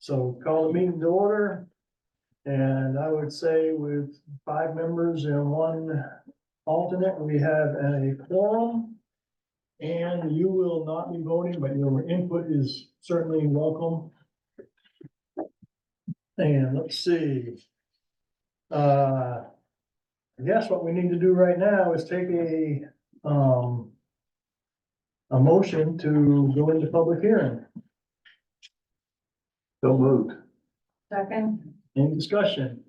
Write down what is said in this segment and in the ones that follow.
So call the meeting to order. And I would say with 5 members and 1 alternate, we have a quorum. And you will not be voting, but your input is certainly welcome. And let's see. I guess what we need to do right now is take a motion to go into public hearing. So moved. Second. Any discussion?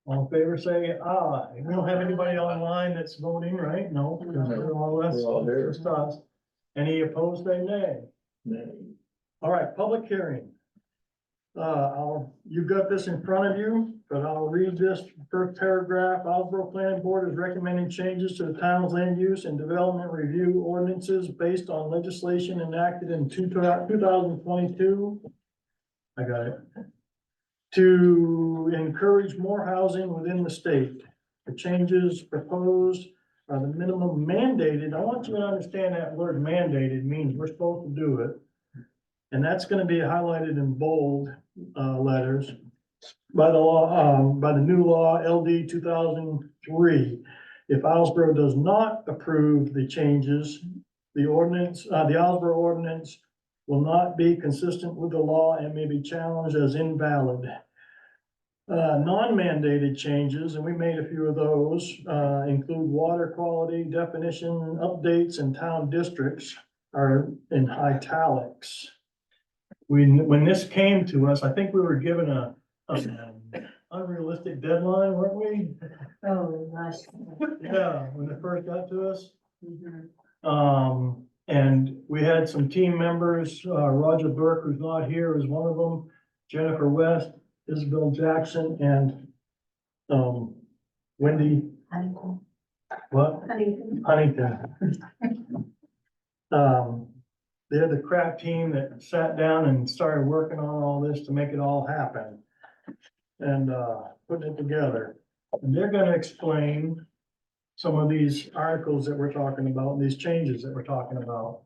All in favor, say aye. We don't have anybody online that's voting, right? No, because we're all us, We're all here. just us. Any opposed, say nay. All right, public hearing. You've got this in front of you, but I'll read this first paragraph. Islesboro Planning Board is recommending changes to the town's land use and development review ordinances based on legislation enacted in 2022. I got it. To encourage more housing within the state. The changes proposed are the minimum mandated. I want you to understand that word mandated means we're supposed to do it. And that's gonna be highlighted in bold letters by the law, by the new law LD 2003. If Islesboro does not approve the changes, the ordinance, the Islesboro ordinance will not be consistent with the law and may be challenged as invalid. Non-mandated changes, and we made a few of those, include water quality definition updates and town districts are in italics. When this came to us, I think we were given a unrealistic deadline, weren't we? Oh, nice. Yeah, when it first got to us. And we had some team members, Roger Burke, who's not here, is one of them, Jennifer West, Isabel Jackson, and Wendy, Huntington. what? Huntington. They're the crack team that sat down and started working on all this to make it all happen. And putting it together. And they're gonna explain some of these articles that we're talking about, and these changes that we're talking about.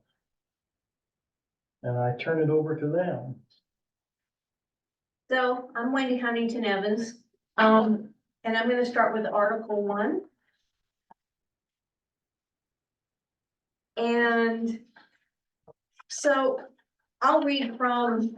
And I turn it over to them. So I'm Wendy Huntington Evans, and I'm gonna start with Article 1. And so I'll read from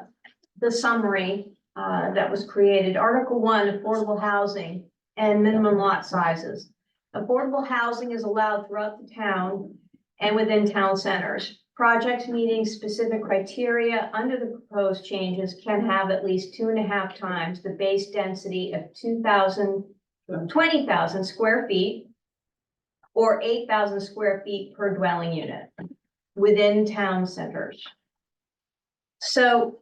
the summary that was created. Article 1, affordable housing and minimum lot sizes. Affordable housing is allowed throughout the town and within town centers. Projects meeting specific criteria under the proposed changes can have at least 2.5 times the base density of 20,000 square feet or 8,000 square feet per dwelling unit within town centers. So,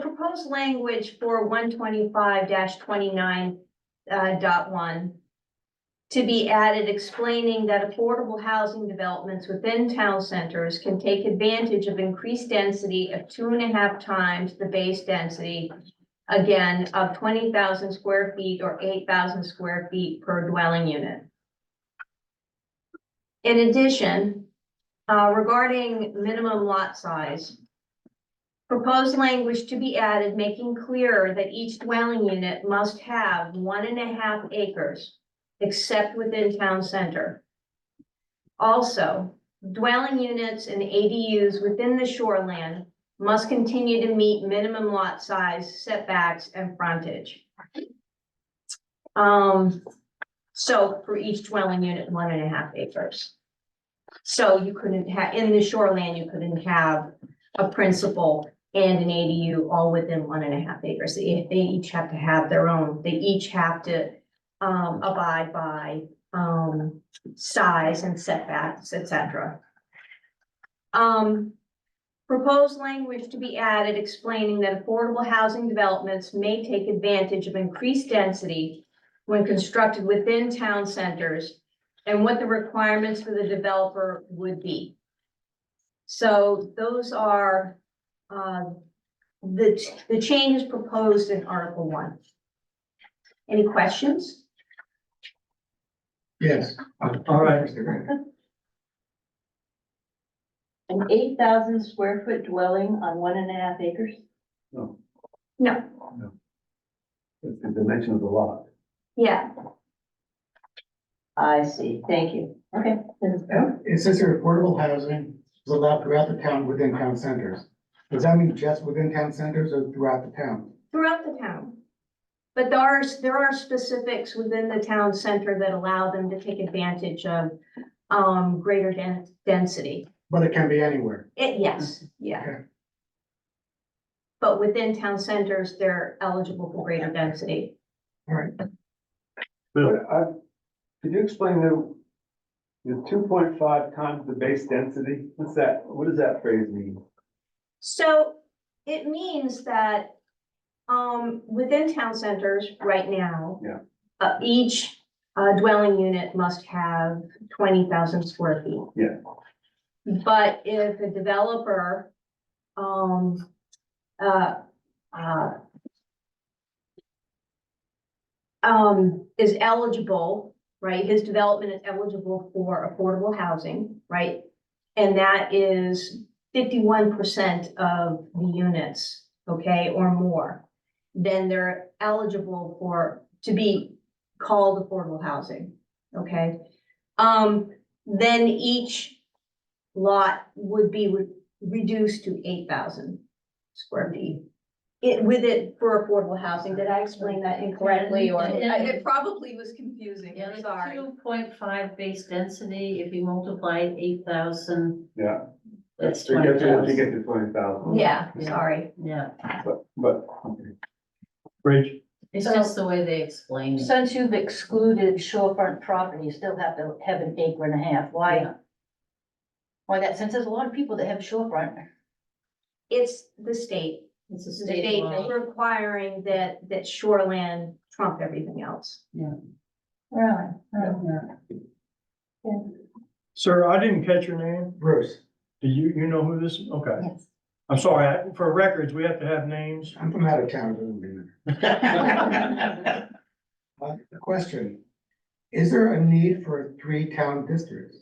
proposed language for 125-29.1 to be added explaining that affordable housing developments within town centers can take advantage of increased density of 2.5 times the base density, again, of 20,000 square feet or 8,000 square feet per dwelling unit. In addition, regarding minimum lot size, proposed language to be added making clearer that each dwelling unit must have 1.5 acres, except within town center. Also, dwelling units and ADUs within the shoreland must continue to meet minimum lot size, setbacks, and frontage. So for each dwelling unit, 1.5 acres. So you couldn't have, in the shoreland, you couldn't have a principal and an ADU all within 1.5 acres. They each have to have their own, they each have to abide by size and setbacks, etc. Proposed language to be added explaining that affordable housing developments may take advantage of increased density when constructed within town centers and what the requirements for the developer would be. So those are the changes proposed in Article 1. Any questions? Yes. All right. An 8,000 square foot dwelling on 1.5 acres? No, It's the dimension of the lot. yeah, I see, thank you. Okay. It says here affordable housing is allowed throughout the town within town centers. Does that mean just within town centers or throughout the town? throughout the town. But there are specifics within the town center that allow them to take advantage of, greater density. But it can be anywhere. Yes, yeah. Okay. But within town centers, they're eligible for greater density. All right. Bill, Could you explain the 2.5 times the base density? What's that? What does that phrase mean? So it means that, within town centers right now. Yeah. Each, dwelling unit must have 20,000 square feet. Yeah. But if a developer, is eligible, right, his development is eligible for affordable housing, right? And that is 51% of the units, okay, or more. Then they're eligible to be called affordable housing, okay? Then each lot would be reduced to 8,000 square feet. For affordable housing, did I explain that incorrectly, or it probably was confusing, Yeah, I'm the sorry. 2.5 base density, if you multiply 8,000, Yeah. that's To get to 20,000. 20,000. Yeah, Yeah. sorry. Yeah, Okay. Rach, it's just the way they explain it. Since you've excluded shorefront property, you still have to have an acre and a half. Why? Yeah. Why that, since there's a lot of people that have shorefront. It's the state. It's a The state state law. is requiring that shoreland trump everything else. Really? Yeah. sir, I didn't catch your name. Bruce, Do you know who this, okay. Yes. I'm sorry, for records, we have to have names. I'm from out of town. It doesn't mean that. The question, is there a need for 3 town districts?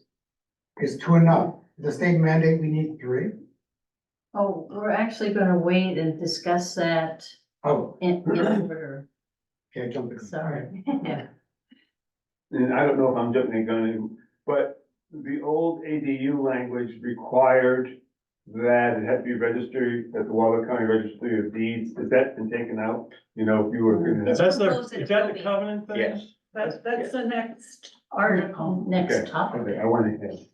Is 2 enough? The state mandate, we need 3? Oh, we're actually gonna wait and discuss that Oh, in order. okay, jump in. Sorry. Yeah. And I don't know if I'm jumping the gun, but the old ADU language required that it had to be registered at the Waterloo County Registry of Deeds. Has that been taken out? You know, if you were gonna It's have. That's the, proposed that is it that will the be. covenant thing? Yes. That's the next article, next Okay, topic. okay, I went ahead.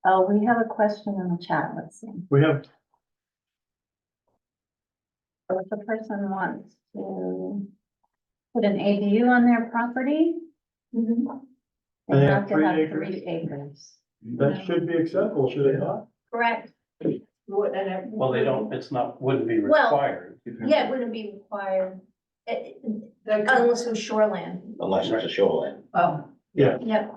Oh, we have a question in the chat, let's see. We have, So if the person wants to put an ADU on their property, And they they have have to 3 have acres? 3 acres. that should be acceptable, should it not? Correct. Well, they don't, it's not, wouldn't be Well- required. Yeah, it wouldn't be required, unless it was shoreland. Unless it's a shoreline. Oh, Yep.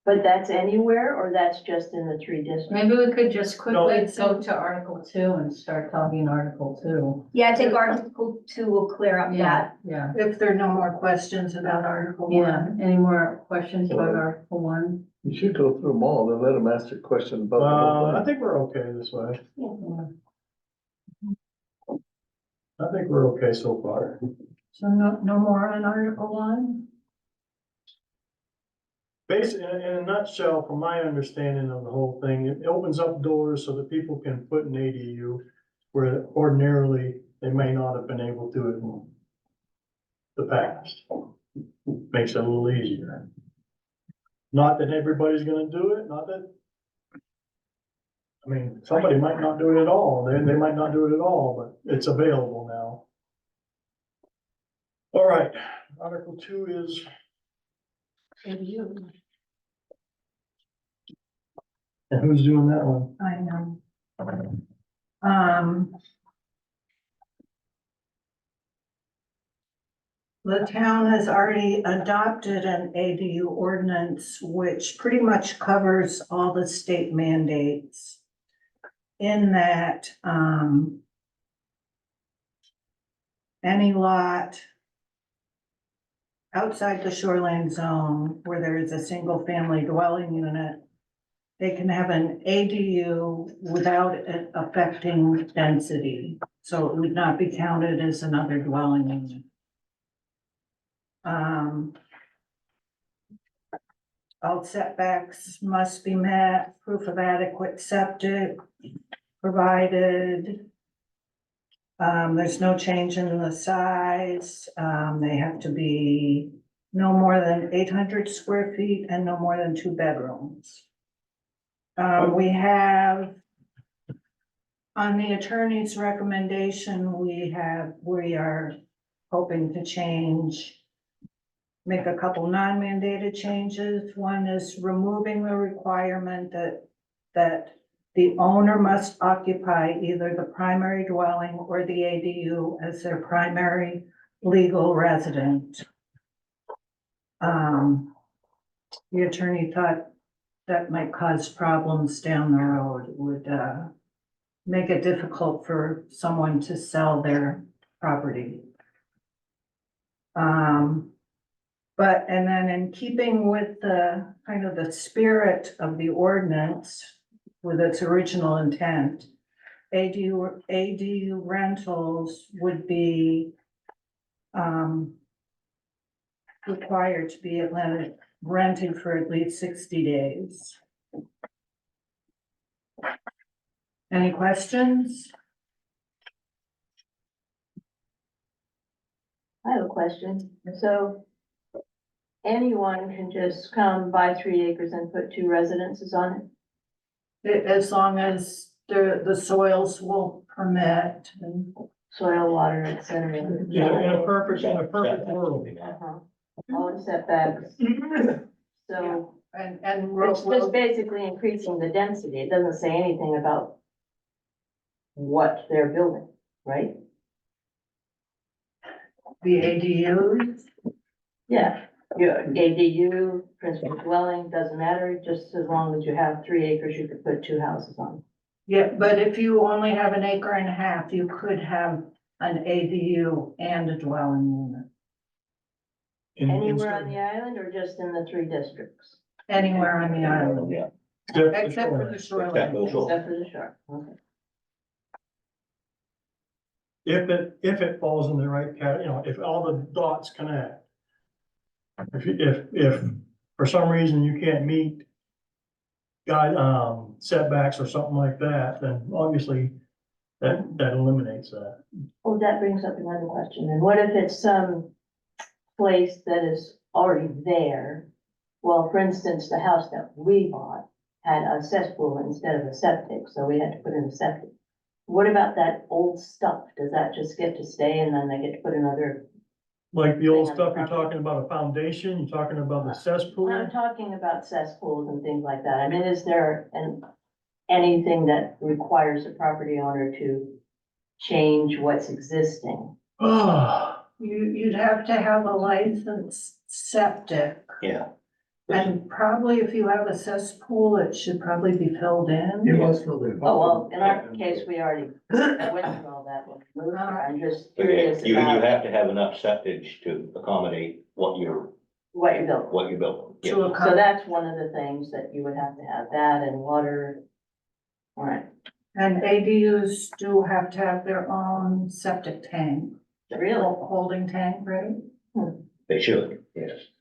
But that's anywhere, or that's just in the 3 districts? Maybe we could just quickly go to Article 2 and start talking Article 2. Yeah, I think Article 2 will clear up that. Yeah, If there are no more questions about Article yeah. One. Any more questions about Article 1? You should go through them all, then let them ask their question about the whole I thing. think we're okay this way. Yeah. I think we're okay so far. So no more on Article One? Basically, in a nutshell, from my understanding of the whole thing, it opens up doors so that people can put an ADU where ordinarily they may not have been able to in the past. Makes it a little easier. Not that everybody's gonna do it, not that. I mean, somebody might not do it at all, they might not do it at all, but it's available now. All right, Article 2 is. And who's doing that one? I know. The town has already adopted an ADU ordinance, which pretty much covers all the state mandates. In that, any lot outside the shoreline zone where there is a single family dwelling unit, they can have an ADU without it affecting density, so it would not be counted as another dwelling unit. All setbacks must be met, proof of adequate septic provided. There's no change in the size, they have to be no more than 800 square feet and no more than 2 bedrooms. We have, on the attorney's recommendation, we are hoping to make a couple non-mandated changes. One is removing the requirement that the owner must occupy either the primary dwelling or the ADU as their primary legal resident. The attorney thought that might cause problems down the road. It would make it difficult for someone to sell their property. And then in keeping with the kind of the spirit of the ordinance with its original intent, ADU rentals would be required to be rented for at least 60 days. Any questions? I have a question. So anyone can just come buy 3 acres and put 2 residences on it? As long as the soils will permit and Soil, water, et cetera. Yeah, in a perfect world. Uh-huh. All the setbacks. So and it's just basically increasing the density. It doesn't say anything about what they're building, right? the ADUs. Yeah, your ADU, principal dwelling, doesn't matter, just as long as you have 3 acres, you could put 2 houses on. Yeah, but if you only have an acre and a half, you could have an ADU and a dwelling unit Anywhere on the island or just in the 3 districts? anywhere on the island, Yeah. except for the shoreline. Except for the shore, okay. If it falls in the right if all the dots connect. If for some reason you can't meet setbacks or something like that, then obviously that eliminates that. Oh, that brings up another question. And what if it's some place that is already there? Well, for instance, the house that we bought had a cesspool instead of a septic, so we had to put in a septic. What about that old stuff? Does that just get to stay and then they get to put another? Like the old stuff, you're talking about a foundation, you're talking about the cesspool. I'm talking about cesspools and things like that. I mean, is there anything that requires a property owner to change what's existing? Oh, You'd have to have a licensed septic. Yeah. And probably if you have a cesspool, it should probably be filled in. It was filled in. Oh, well, in our case, we already went through all that when we moved here. I'm just curious You about have to have enough septage to accommodate what you're what you built. building. To Yeah. So accommodate, that's one of the things that you would have to have, that and water. All right, and ADUs do have to have their own septic tank, really? holding tank, right? They should, yes.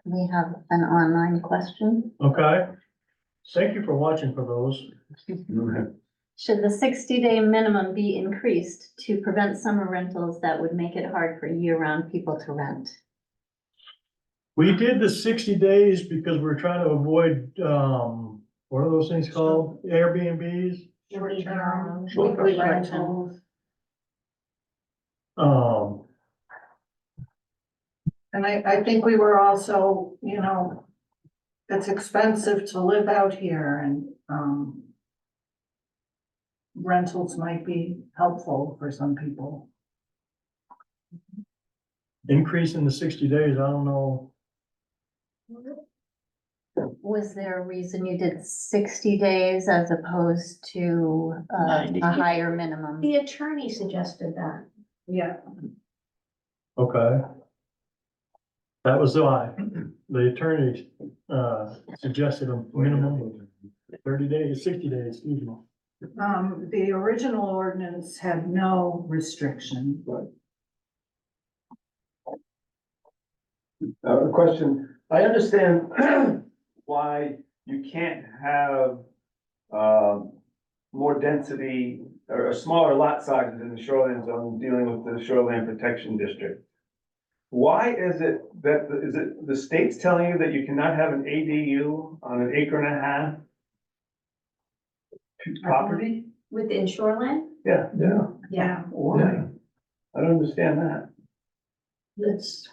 We have an online question. okay. Thank you for watching for those. Should the 60-day minimum be increased to prevent summer rentals that would make it hard for year-round people to rent? We did the 60 days because we're trying to avoid, what are those things called? Airbnbs? Short-term, Short-term. weekly rentals. And I think we were also, it's expensive to live out here and, rentals might be helpful for some people. Increase in the 60 days, I don't know. Was there a reason you did 60 days as opposed to 90. a higher minimum? The attorney suggested that. Yeah, Okay. That was why the attorney, suggested a minimum of 30 days, 60 days, excuse me. The original ordinance had no restriction. A question, I understand why you can't have, more density or smaller lot sizes in the shoreline zone dealing with the shoreline protection district. Why is it that, is it the state's telling you that you cannot have an ADU on an acre and a half property? Within shoreline? Yeah, Yeah. why? I don't understand that. It's,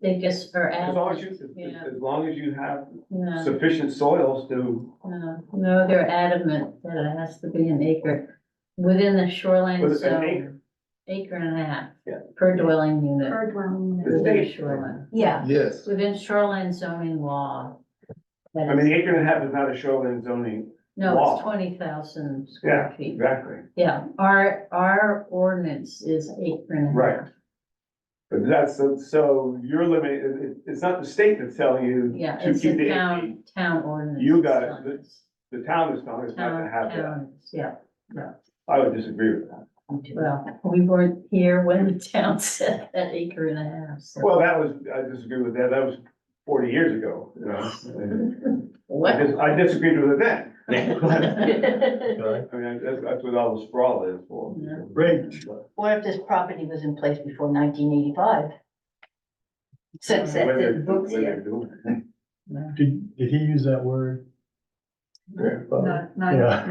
they just are As long as adamant, you, yeah, as long as you have no, sufficient soils to, no, they're adamant that it has to be an acre within the shoreline with an zone, acre. acre and a half. Yeah. Per dwelling unit, Per dwelling unit. The within the state. shoreline, Yeah, Yes. within shoreline zoning law. That I mean, is- the acre and a half is not a shoreline zoning. No, law. it's 20,000 Yeah, square feet. exactly. Yeah, our ordinance is acre and a half. Right. But that's, so you're limited, it's not the state that's telling you Yeah, to it's keep a the town ordinance. You got that's it. on this. The town is telling us not to Town, have that. town, yeah. I would disagree with that. Well, we weren't here when the town said that acre and a half, so. Well, I disagree with that. That was 40 years ago, you know. and What? I disagreed with it then. Okay. I mean, that's what all the sprawl is for. Yeah. Great. What if this property was in place before 1985? Since The way that's they're- in books the way they're here. doing it. Did he use that word? Grandfather. Not Yeah.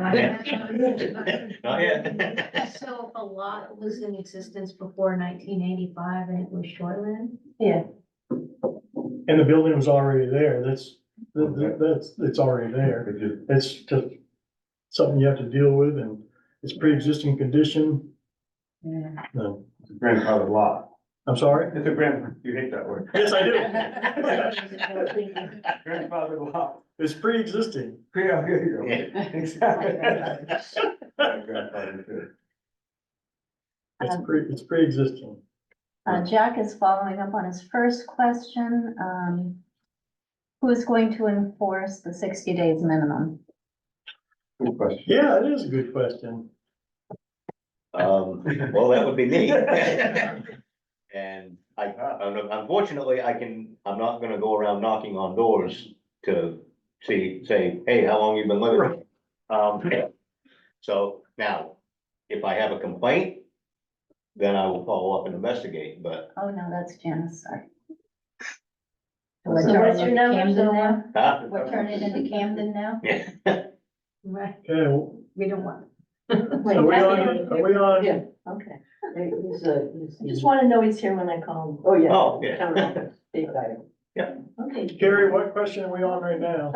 Not yet. so if a lot was in existence before 1985 and it was shoreline? Yeah, And the building was already there, it's already there. But just- It's just something you have to deal with, and it's pre-existing condition. Yeah. No, It's a grandfather law. I'm sorry? It's a you hate that word. Yes, I do. Grandfather law. It's pre-existing. Yeah, there you go. Exactly. My grandfather too. It's pre-existing. Jack is following up on his first question. Who is going to enforce the 60 days minimum? Good question. Yeah, it is a good question. Well, that would be me. And unfortunately, I'm not gonna go around knocking on doors to say, hey, how long you been living? So now, if I have a complaint, then I will follow up and investigate, but, Oh, no, that's Janice, sorry. So We're what's turning your into number, Camden so- now? huh? We're turning into Camden now? Right, Okay, well, we don't want. Wait, are we I on, are we on? Yeah, okay. I just wanna know he's here when I call him. Oh, yeah. Oh, yeah. Town office, big guy. Yeah. Okay. Carrie, what question are we on right now?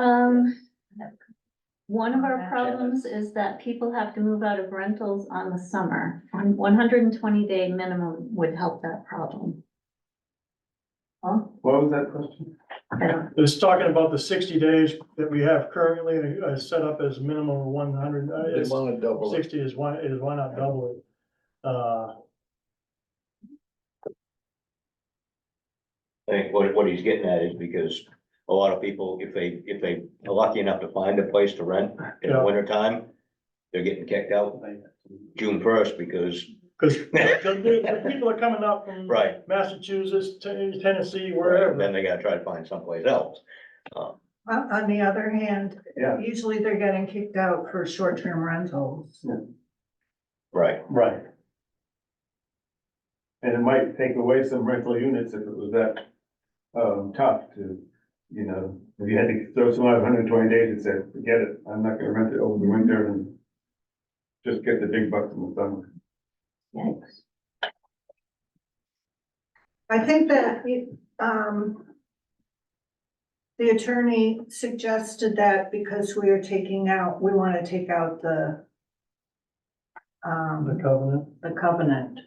One of our problems is that people have to move out of rentals on the summer. 120-day minimum would help that problem. What was that question? I don't, It's talking about the 60 days that we have currently, set up as minimum of 100. They wanna double it. 60 is why not double it? I think what he's getting at is because a lot of people, if they are lucky enough to find a place to rent in the Yeah. winter time, they're getting kicked out June 1st because, Because people are coming up from right, Massachusetts, Tennessee, wherever. then they gotta try to find someplace else. On the other hand, Yeah. usually they're getting kicked out for short-term rentals. Right, Right. And it might take away some rental units if it was that, tough to, you know, if you had to throw someone out 120 days and say, forget it, I'm not gonna rent it over the winter and just get the big bucks in the summer. Yikes. I think that, the attorney suggested that because we want to take out The covenant. the covenant.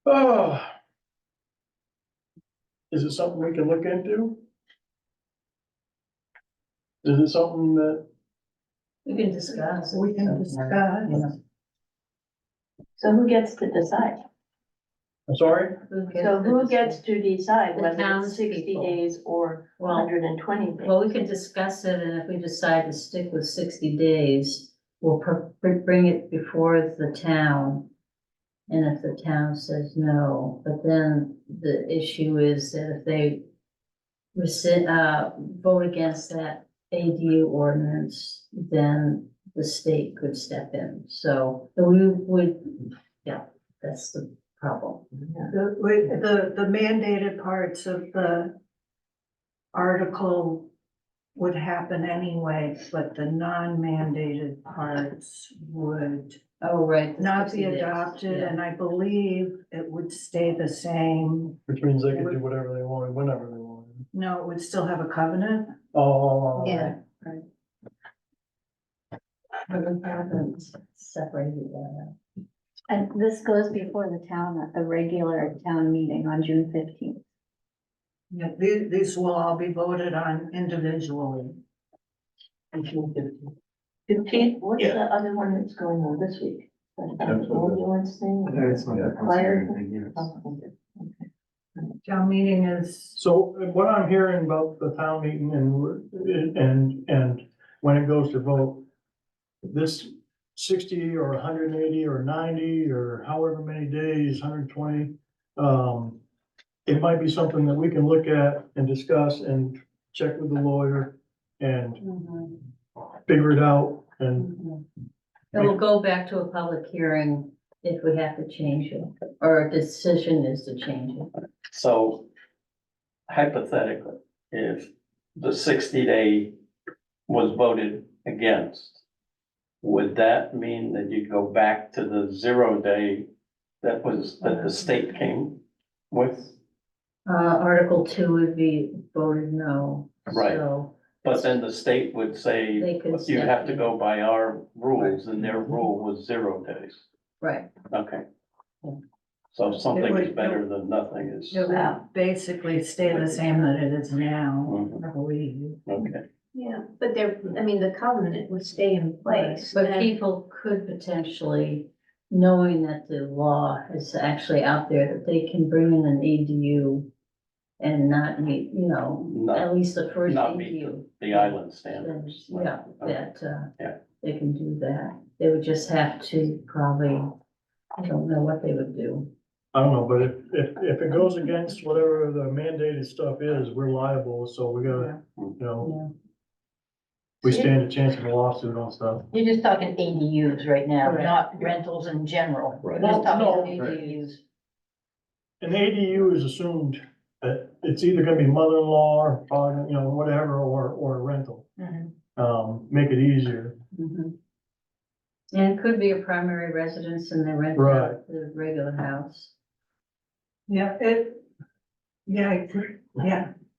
Oh. Is it something we can look into? Is it something that, we can discuss. We can discuss. So who gets to decide? I'm sorry? So who gets to decide The whether it's 60 townspeople. days or Well, 120 days? Well, we can discuss it, and if we decide to stick with 60 days, we'll bring it before the town. And if the town says no, but then the issue is that if they vote against that ADU ordinance, then the state could step in. So we would, yeah, that's the problem. The mandated parts of the article would happen anyway, but the non-mandated parts would Oh, right. the not 60 be days, adopted, yeah. and I believe it would stay the same. Which means they can do whatever they want, whenever they want. No, it would still have a covenant. Oh. Yeah, right. But we haven't separated that out. And this goes before the town, at the regular town meeting on June 15th. Yeah, these will all be voted on individually. 15th, what's the other one that's going on this week? The ambulance thing? That's not a Fire? thing, yes. Oh, okay. Town meeting is, So what I'm hearing about the town meeting and when it goes to vote, this 60 or 180 or 90 or however many days, 120, it might be something that we can look at and discuss and check with the lawyer and figure it out and It will go back to a public hearing if we have to change it, or a decision is to change it. So hypothetically, if the 60-day was voted against, would that mean that you go back to the 0-day that the state came with? Article 2 would be voted no. Right. So, But then the state would say, They could you step have to in. go by our rules, and their rule was 0 days. right, Okay. So something is better than nothing is, it would basically stay the same that it is now, Mhm. I believe. okay. Yeah, but there, I mean, the covenant would stay in place. but and- people could potentially, knowing that the law is actually out there, that they can bring in an ADU and not meet, Not, at least the first not meet ADU. the island standards. Yeah, that, Yeah. they can do that. They would just have to probably, I don't know what they would do. I don't know, but if it goes against whatever the mandated stuff is, we're liable, so we gotta, Yeah. we stand a chance of a lawsuit on stuff. You're just talking ADUs right now, Correct. not rentals in general. Right. We're just No, talking no. ADUs. An ADU is assumed that it's either gonna be mother-in-law or father, whatever, or a rental. Make it easier. Mhm. And it could be a primary residence and they rent Right. out the regular house. Yeah,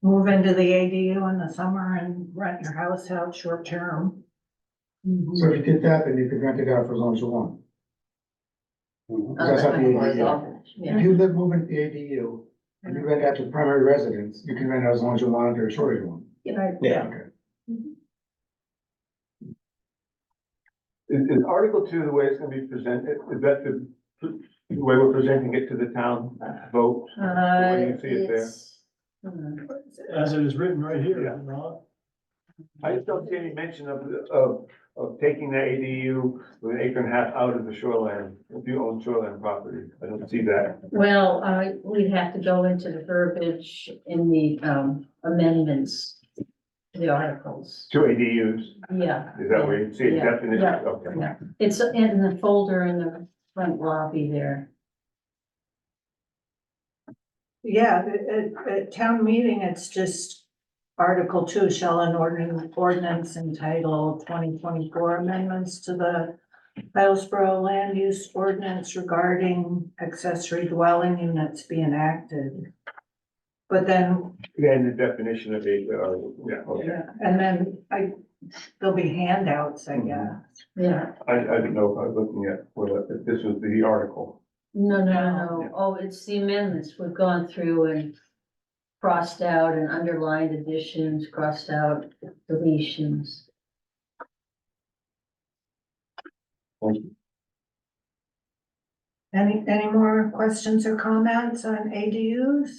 move into the ADU in the summer and rent your house out short term. So if you did that, then you could rent it out for as long as you want. Mhm. That's not the Or ADU. alternate. Yeah. If you live, move into the ADU, and you rent out to the primary residence, you can rent out as long as you want or as short as you want. Yeah. Okay. Is Article 2 the way it's gonna be presented? Is that the way we're presenting it to the town vote? Where do you see it there? As it is written right here, is it not? I just don't see any mention of taking the ADU with an acre and a half out of the shoreline, if you own shoreline property. I don't see that. Well, we'd have to go into the verbiage in the amendments, to the articles. Two ADUs, Yeah. is that where you see a Yeah. definition? Yeah. Okay. Yeah. It's in the folder in the front lobby there. Yeah, at town meeting, it's just Article 2, shall an ordinance entitled 2024 amendments to the Hillsborough Land Use Ordinance regarding accessory dwelling units be enacted. But then, Then the definition of it, yeah, okay. yeah, and then there'll be handouts, I guess. Yeah. I didn't know if I was looking at whether if this was the article. No. Oh, it's the amendments. We've gone through and crossed out and underlined additions, crossed out deletions. Any more questions or comments on ADUs?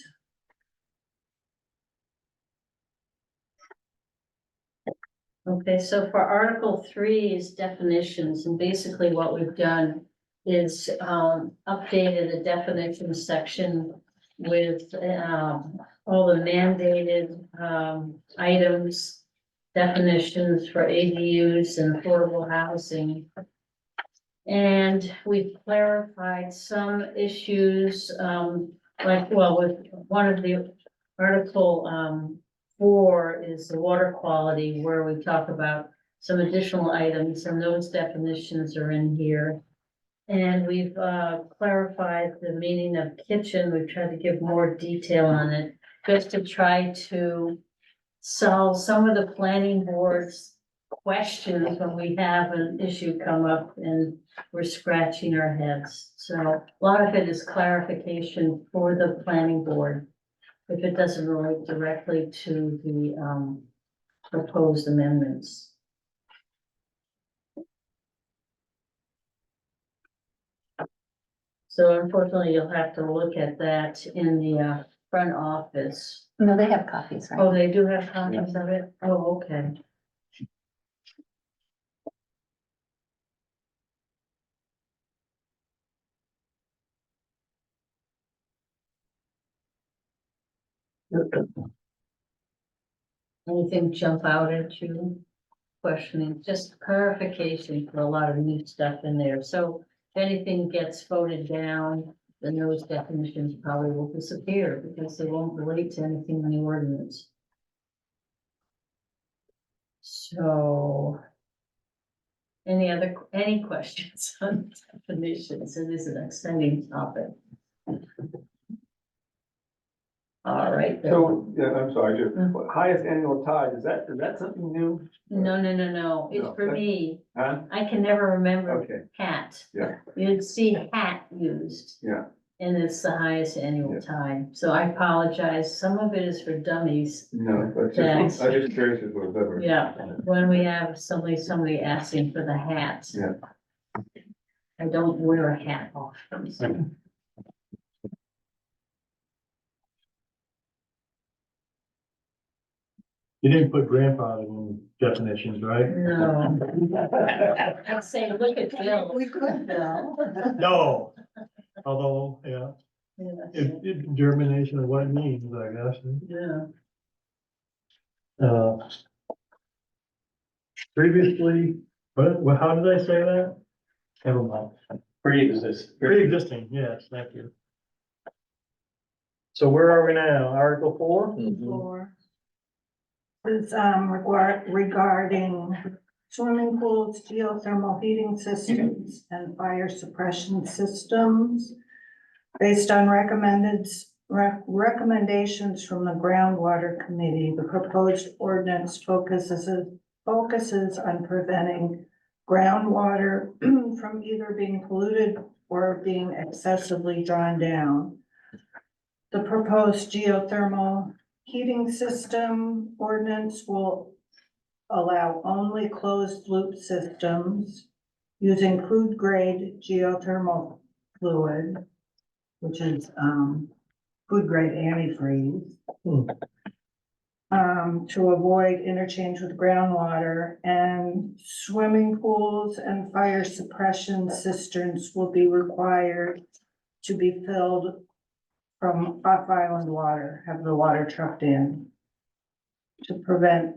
Okay, so for Article 3 is definitions, and basically what we've done is updated the definition section with all the mandated items, definitions for ADUs and affordable housing. And we've clarified some issues, like, well, with one of the Article 4 is the water quality, where we talk about some additional items, and those definitions are in here. And we've clarified the meaning of kitchen. We've tried to give more detail on it, just to try to solve some of the planning board's questions when we have an issue come up and we're scratching our heads. So a lot of it is clarification for the planning board, if it doesn't relate directly to the proposed amendments. So unfortunately, you'll have to look at that in the front office. No, they have copies, right? Oh, they do have copies of it? Oh, okay. Anything jump out at you? Questioning, just clarification for a lot of new stuff in there. So if anything gets voted down, then those definitions probably will disappear because they won't relate to anything in the ordinance. So any questions on definitions? It is an exciting topic. All right. then. So, yeah, I'm sorry, Jim. Highest annual tide, is that something new? No, No, it's for that- me. Huh? I can never remember Okay, hat. Yeah. You'd see hat used. Yeah. And it's the highest annual Yeah. time. So I apologize. Some of it is for dummies. no, that's Thanks. just, I'm just curious if it was ever. Yeah, when we have somebody asking for the hat. Yeah. I don't wear a hat often. so. You didn't put grandfather in definitions, right? No. I'd say, look at Bill. We could though. No, although, yeah, Yeah. germination of what it means, I guess. Yeah. Previously, how did I say that? Never mind. Pre-existing. Pre-existing, yes, thank you. So where are we now? Article 4? For is regarding swimming pools, geothermal heating systems, and fire suppression systems. Based on recommendations from the groundwater committee, the proposed ordinance focuses on preventing groundwater from either being polluted or being excessively drawn down. The proposed geothermal heating system ordinance will allow only closed loop systems using food grade geothermal fluid, which is food grade antifreeze. To avoid interchange with groundwater, and swimming pools and fire suppression cisterns will be required to be filled from off-island water, have the water trucked in to prevent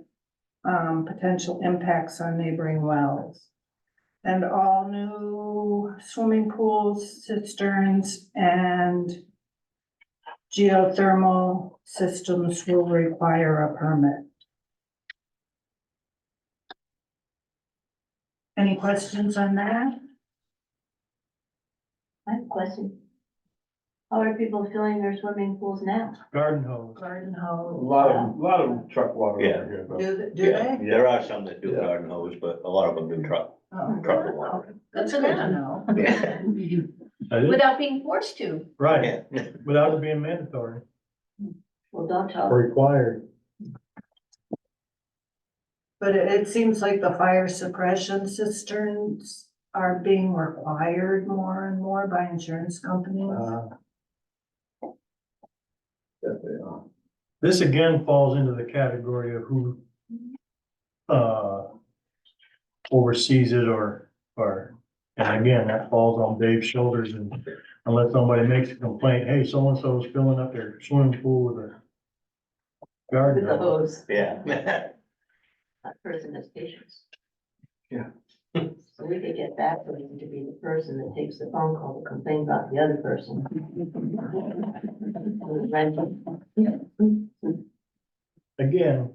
potential impacts on neighboring wells. And all new swimming pools, cisterns, and geothermal systems will require a permit. Any questions on that? I have a question. How are people filling their swimming pools now? Garden hose. Garden A hose. lot of truck water Yeah. over here, though. Do Yeah, they? there are some that do Yeah. garden hose, but a lot of them do truck the water. That's good to know. Yeah. That is- Without being forced to. Right, Yeah. without it being mandatory Well, don't tell. or required. But it seems like the fire suppression cisterns are being required more and more by insurance companies? Yes, they are. This again falls into the category of who, oversees it and again, that falls on Dave's shoulders and unless somebody makes a complaint, hey, so-and-so's filling up their swimming pool with a garden With the hose. hose, Yeah. that person has patience. Yeah. So we could get that person to be the person that takes the phone call to complain about the other person. Who's renting. Again,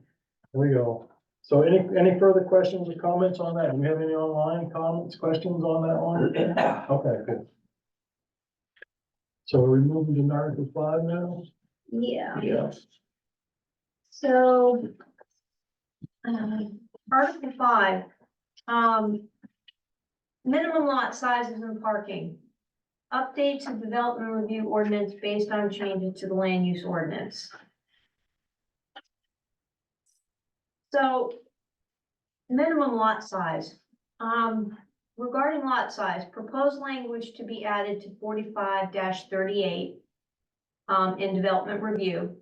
here we go. So any further questions or comments on that? Do we have any online comments, questions on that one? Okay, good. So we're moving to Article 5 now? Yeah. Yeah. So, Article 5, minimum lot sizes and parking. Update to development review ordinance based on changes to the land use ordinance. So, minimum lot size, regarding lot size, proposed language to be added to 45-38 in development review,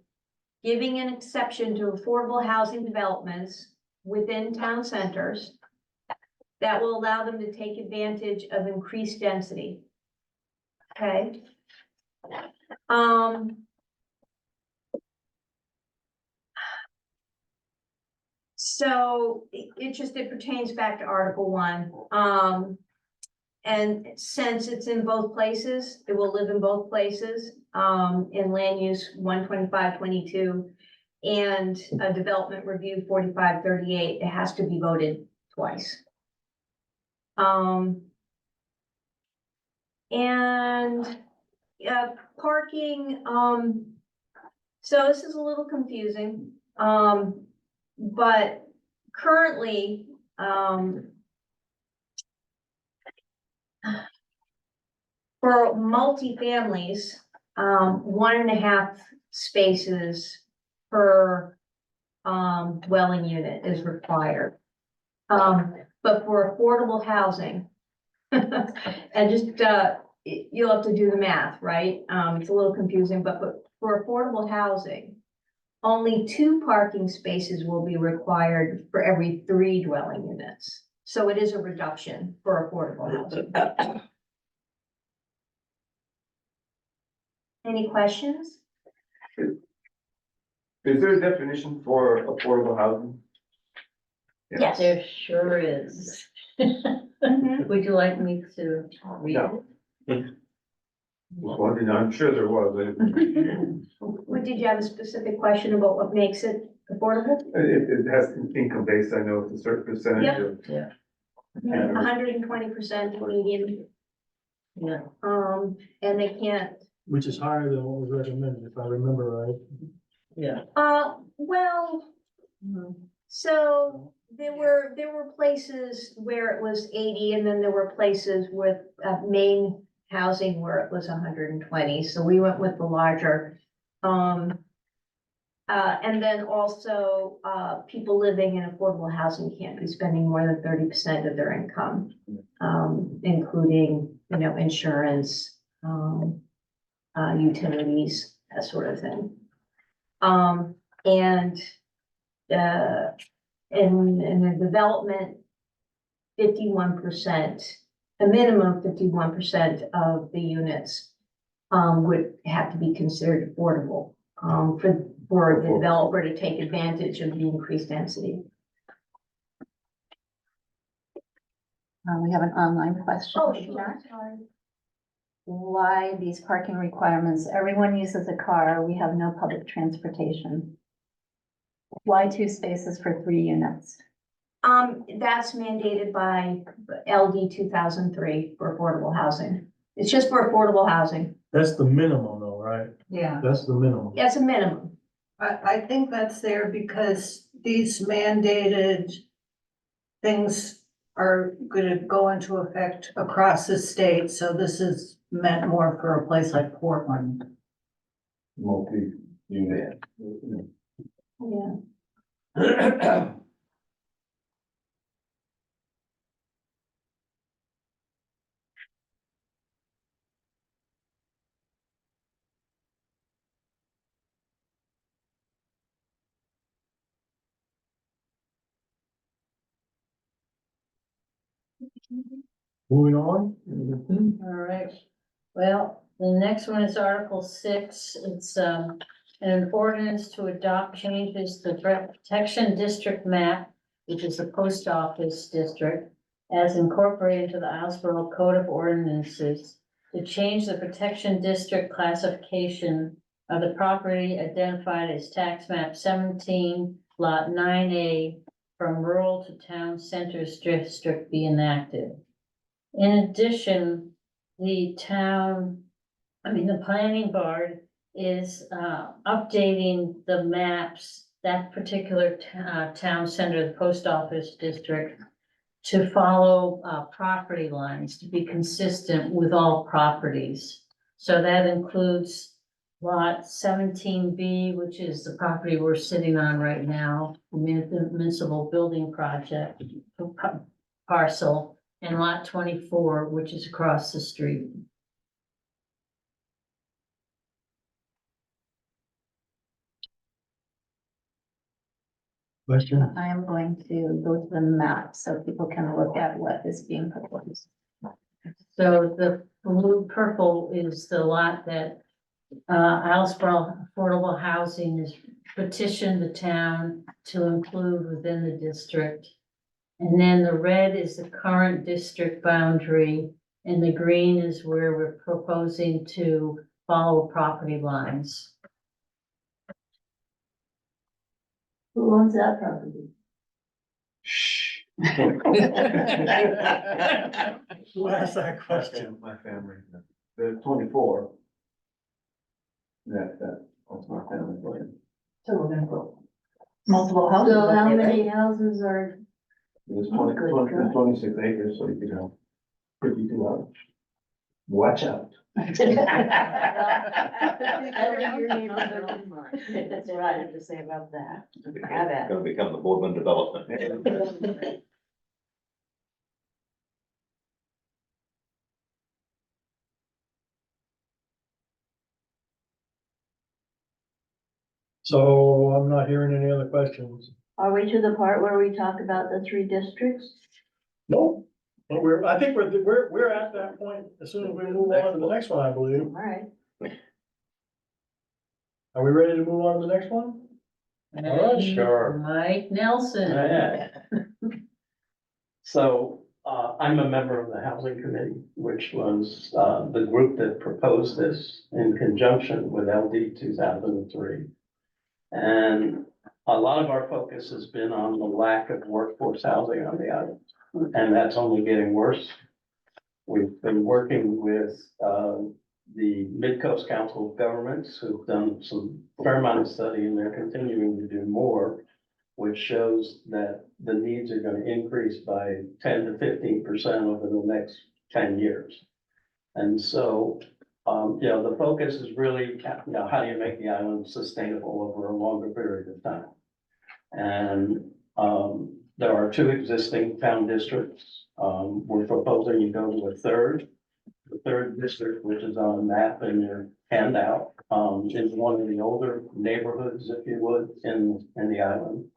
giving an exception to affordable housing developments within town centers that will allow them to take advantage of increased density. Okay. So it pertains back to Article 1. And since it's in both places, it will live in both places, in land use 125-22 and a development review 45-38, it has to be voted twice. Parking, so this is a little confusing, but currently, for multifamilies, 1.5 spaces per dwelling unit is required. But for affordable housing, and just, you'll have to do the math, right? It's a little confusing, but for affordable housing, only 2 parking spaces will be required for every 3 dwelling units. So it is a reduction for affordable housing. Any questions? Is there a definition for affordable housing? Yes. There sure is. Mhm. Would you like me to read No. it? Well, I'm sure there was. Did you have a specific question about what makes it affordable? It has income based, I know it's a certain percentage Yep. of. Yeah. 120% median, Yeah, and they can't, Which is higher than what was recommended, if I remember right. yeah. well, Mhm. so there were places where it was 80, and then there were places with main housing where it was 120, so we went with the larger. And then also, people living in affordable housing can't be spending more than 30% of their income, including, insurance, utilities, that sort of thing. And in the development, 51%, a minimum 51% of the units would have to be considered affordable for the developer to take advantage of the increased density. We have an online question. Oh, in sure, chat. sorry. Why these parking requirements? Everyone uses a car. We have no public transportation. Why 2 spaces for 3 units? That's mandated by LD 2003 for affordable housing. It's just for affordable housing. That's the minimum though, right? Yeah, That's the minimum. That's a minimum. I think that's there because these mandated things are gonna go into effect across the state, so this is meant more for a place like Portland. Multi-unit. Yeah. Moving on. All right, well, the next one is Article 6. It's, an ordinance to adopt changes to Threat Protection District map, which is the post office district, as incorporated into the Islesboro Code of Ordinances, to change the protection district classification of the property identified as tax map 17, lot 9A, from rural to town centers district be enacted. In addition, the planning board is updating the maps, that particular town center, the post office district, to follow property lines, to be consistent with all properties. So that includes lot 17B, which is the property we're sitting on right now, the municipal building project parcel, and lot 24, which is across the street. Question? I am going to go to the map so people can look at what is being proposed. So the blue purple is the lot that Islesboro Affordable Housing has petitioned the town to include within the district. And then the red is the current district boundary, and the green is where we're proposing to follow property lines. Who owns that property? Who asked that question? My family, the 24. That's my family. So we're gonna go. Multiple houses. So how okay, many right? houses are? There's Oh, good God. 26 acres, so you could have 52 hours. Watch out. That's what I have to say about that. Have at it. Gonna become the Boardman development. So I'm not hearing any other questions. Are we to the part where we talk about the three districts? No, but I think we're at that point as soon as we move on to the next one, I believe. All right. Are we ready to move on to the next one? And Sure. Mike Nelson. Yeah. So, I'm a member of the housing committee, which was, the group that proposed this in conjunction with LD 2003. And a lot of our focus has been on the lack of workforce housing on the island, and that's only getting worse. We've been working with, the Mid-Coast Council of Governments, who've done some fair amount of study, and they're continuing to do more, which shows that the needs are gonna increase by 10 to 15% over the next 10 years. And so, the focus is really, how do you make the island sustainable over a longer period of time? And, there are two existing town districts. We're proposing you go to a third. The third district, which is on a map in your handout, is one of the older neighborhoods, if you would, in the island.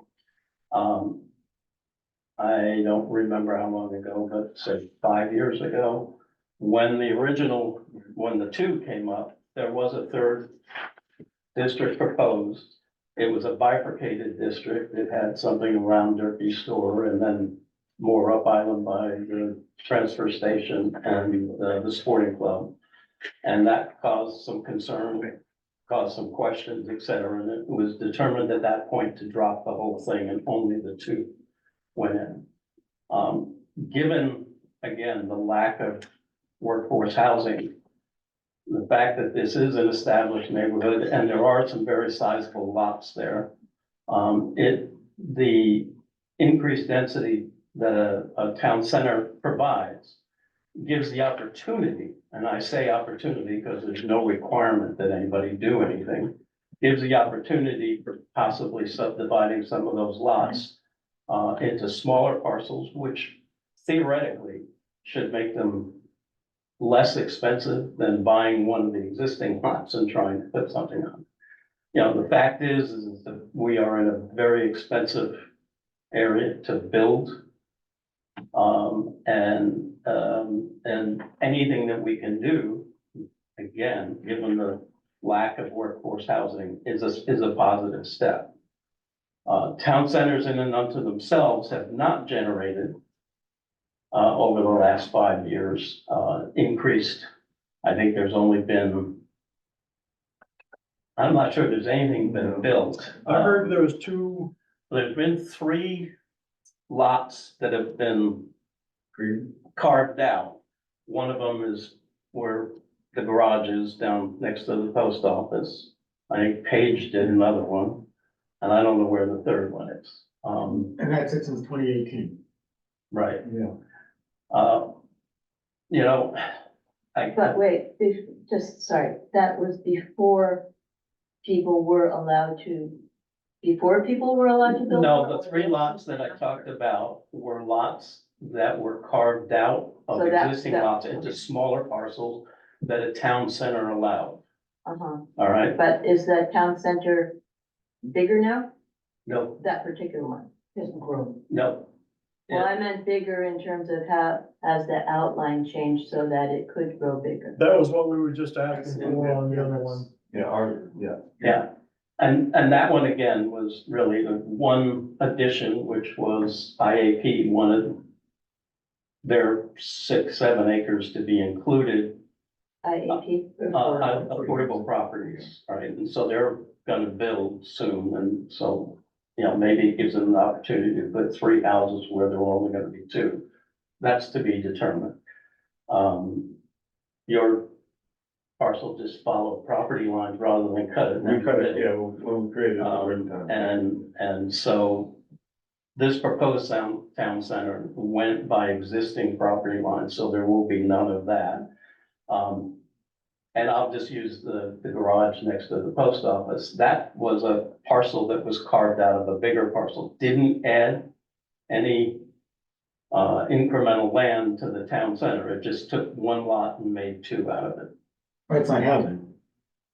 I don't remember how long ago, but say 5 years ago, when the two came up, there was a third district proposed. It was a bifurcated district. It had something around Durkee Store and then more up island by the transfer station and the sporting club. And that caused some concern, caused some questions, et cetera. And it was determined at that point to drop the whole thing and only the two went in. Given, again, the lack of workforce housing, the fact that this is an established neighborhood and there are some very sizable lots there, the increased density that a town center provides gives the opportunity, and I say opportunity because there's no requirement that anybody do anything, gives the opportunity for possibly subdividing some of those lots into smaller parcels, which theoretically should make them less expensive than buying one of the existing lots and trying to put something on. The fact is that we are in a very expensive area to build. And anything that we can do, again, given the lack of workforce housing, is a positive step. Town centers in and unto themselves have not generated, over the last 5 years, increased. I think there's only been, I'm not sure there's anything been built. I heard there was two, There's been 3 lots that have been carved out. One of them is where the garage is down next to the post office. I think Page did another one, and I don't know where the third one is. And that's it since 2018. Right, Yeah. you know, But wait, sorry, that was before people were allowed to build? no, more, the 3 lots that I talked about were lots that were carved out of So that- existing that- lots into smaller parcels that a town center allowed, Uh-huh, all right? but is the town center bigger now, No, that particular one? Hasn't grown. no. Well, I meant bigger in terms of how, has the outline changed so that it could grow bigger? that was what we were just asking for on the other one. Yeah, and that one again was really the one addition, which was IAP wanted their 6-7 acres to be included, IAP? affordable properties, right? And so they're gonna build soon, and so, you know, maybe it gives them an opportunity to put 3 houses where there were only gonna be 2. That's to be determined. Your parcel just followed property lines rather than cut it. We cut it, yeah, when we created it the first time. And so this proposed town center went by existing property lines, so there will be none of that. And I'll just use the garage next to the post office. That was a parcel that was carved out of a bigger parcel, didn't add any incremental land to the town center. It just took 1 lot and made 2 out of it. But it's not housing.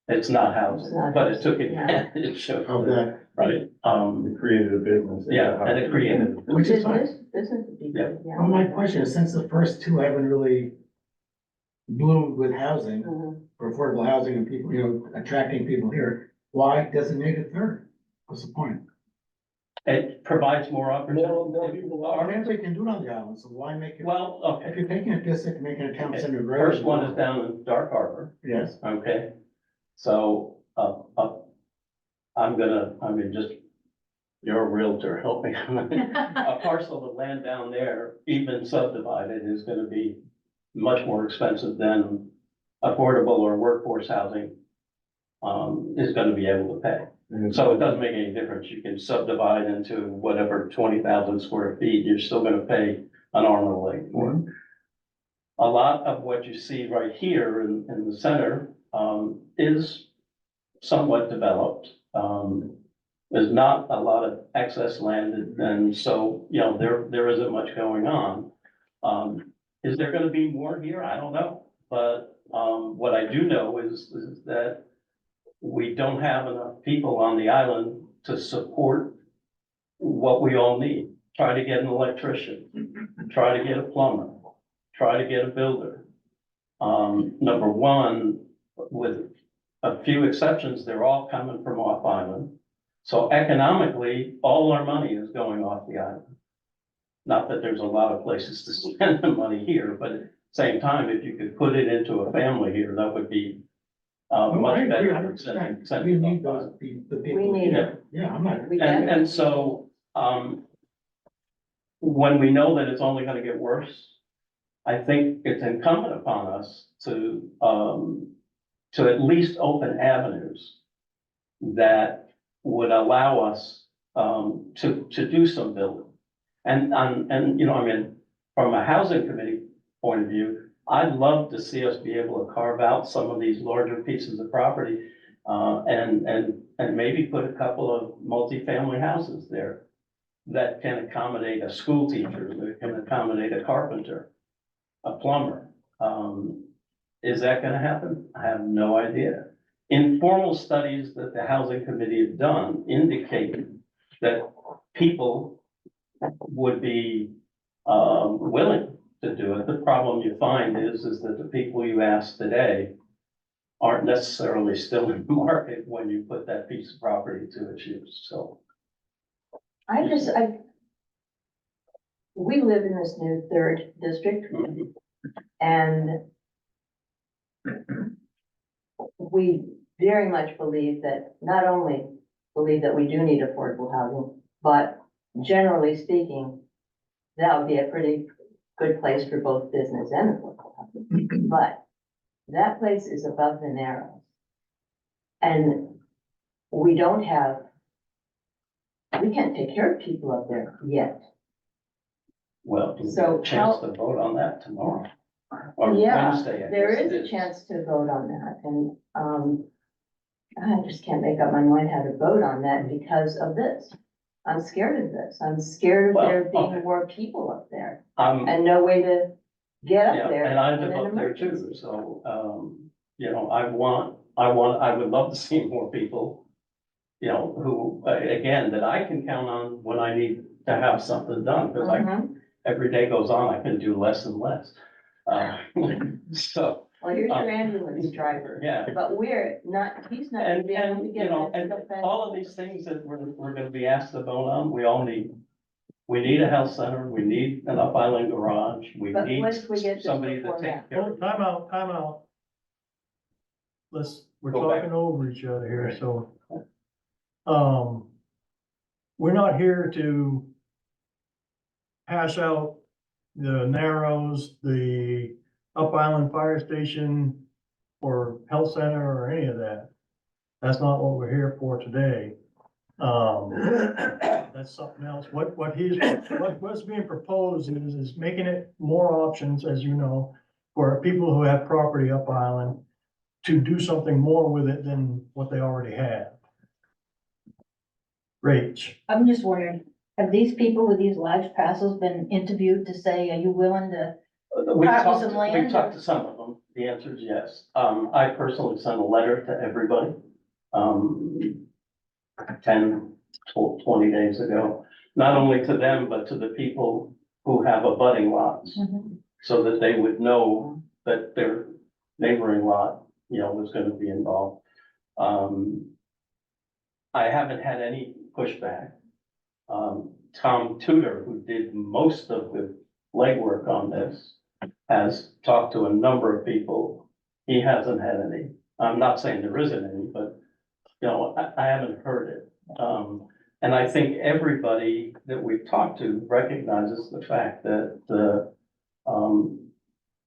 It's not housing, It's not but it took housing, advantage Of of that. right? We created a business. Yeah, and it created. Which is fine. Business would be good, yeah. Well, my question is, since the first 2 haven't really bloomed with housing, Mhm. for affordable housing and people, attracting people here, why designate a third? What's the point? It provides more More opportunity. people Our are. neighbors can do it on the island, so why make it? Well, If okay. you're taking a district, and making a town center. grow, First one is down in Dark Harbor, Yes, okay? So, just, you're a realtor, help me. A parcel of land down there, even subdivided, is gonna be much more expensive than affordable or workforce housing is gonna be able to pay. So it doesn't make any difference. You can subdivide into whatever 20,000 square feet, you're still gonna pay an arm and a leg for it. A lot of what you see right here in the center, is somewhat developed. There's not a lot of excess land, and so, there isn't much going on. Is there gonna be more here? I don't know, but, what I do know is that we don't have enough people on the island to support what we all need. Try to get an electrician, try to get a plumber, try to get a builder. Number one, with a few exceptions, they're all coming from off island. So economically, all our money is going off the island. Not that there's a lot of places to spend the money here, but at the same time, if you could put it into a family here, that would be much better. than sending We it need off those, the We people. need Yeah. it. Yeah, I'm not. We And definitely- so, when we know that it's only gonna get worse, I think it's incumbent upon us to at least open avenues that would allow us, to do some building. And, from a housing committee point of view, I'd love to see us be able to carve out some of these larger pieces of property, and maybe put a couple of multifamily houses there that can accommodate a school teacher, that can accommodate a carpenter, a plumber. Is that gonna happen? I have no idea. Informal studies that the housing committee have done indicate that people would be willing to do it. The problem you find is that the people you ask today aren't necessarily still in the market when you put that piece of property to its use, so. We live in this new third district and we very much believe that, not only believe that we do need affordable housing, but generally speaking, that would be a pretty good place for both business and affordable housing. But that place is above the Narrows. And we can't take care of people up there yet. Well, you So get a chance how- to vote on that tomorrow. Or Yeah, Wednesday, I there guess is it a chance to vote on that, and, I just can't make up my mind how to vote on that because of this. I'm scared of this. I'm scared of Well, there being okay. more people up there I'm, and no way to get yeah, up there and I in live an up there emergency. too, so, you know, I would love to see more people, you know, who, again, that I can count on when I need to have something done, because Mhm. every day goes on, I can do less and less. So, Well, here's your ambulance driver, yeah, but he's not gonna and, be able to you get know, there. and all of these things that we're gonna be asked to vote on, we need a health center, we need an up island garage, we But need once we get this somebody to before take that. care Oh, of. time out. We're Go back. talking over each other here, so. We're not here to hash out the Narrows, the Up Island Fire Station, or Health Center, or any of that. That's not what we're here for today. That's something else. What's being proposed is making it more options, as you know, for people who have property up island to do something more with it than what they already have. Rach, I'm just wondering, have these people with these large parcels been interviewed to say, are you willing to? We Part with talked, some land we talked to some of them. The answer is yes. I personally sent a letter to everybody, 20 days ago. Not only to them, but to the people who have abutting lots, so that they would know that their neighboring lot, you know, was gonna be involved. I haven't had any pushback. Tom Tudor, who did most of the legwork on this, has talked to a number of people. He hasn't had any. I'm not saying there isn't any, but, you know, I haven't heard it. And I think everybody that we've talked to recognizes the fact that,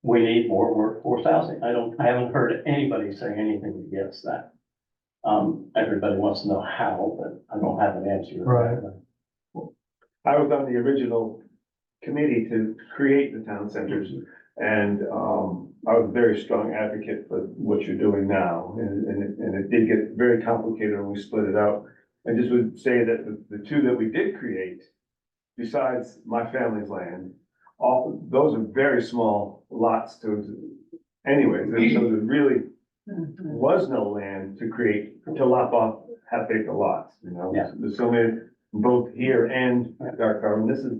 we need more workforce housing. I haven't heard anybody say anything against that. Everybody wants to know how, but I don't have an answer. to that. Right. I was on the original committee to create the town centers, and, I was a very strong advocate for what you're doing now, and it did get very complicated when we split it out. I just would say that the two that we did create, besides my family's land, those are very small lots anyway, so there really was no land to create, to lop off half-acre lots, you know? Yeah. There's so many, both here and Dark Harbor, and this is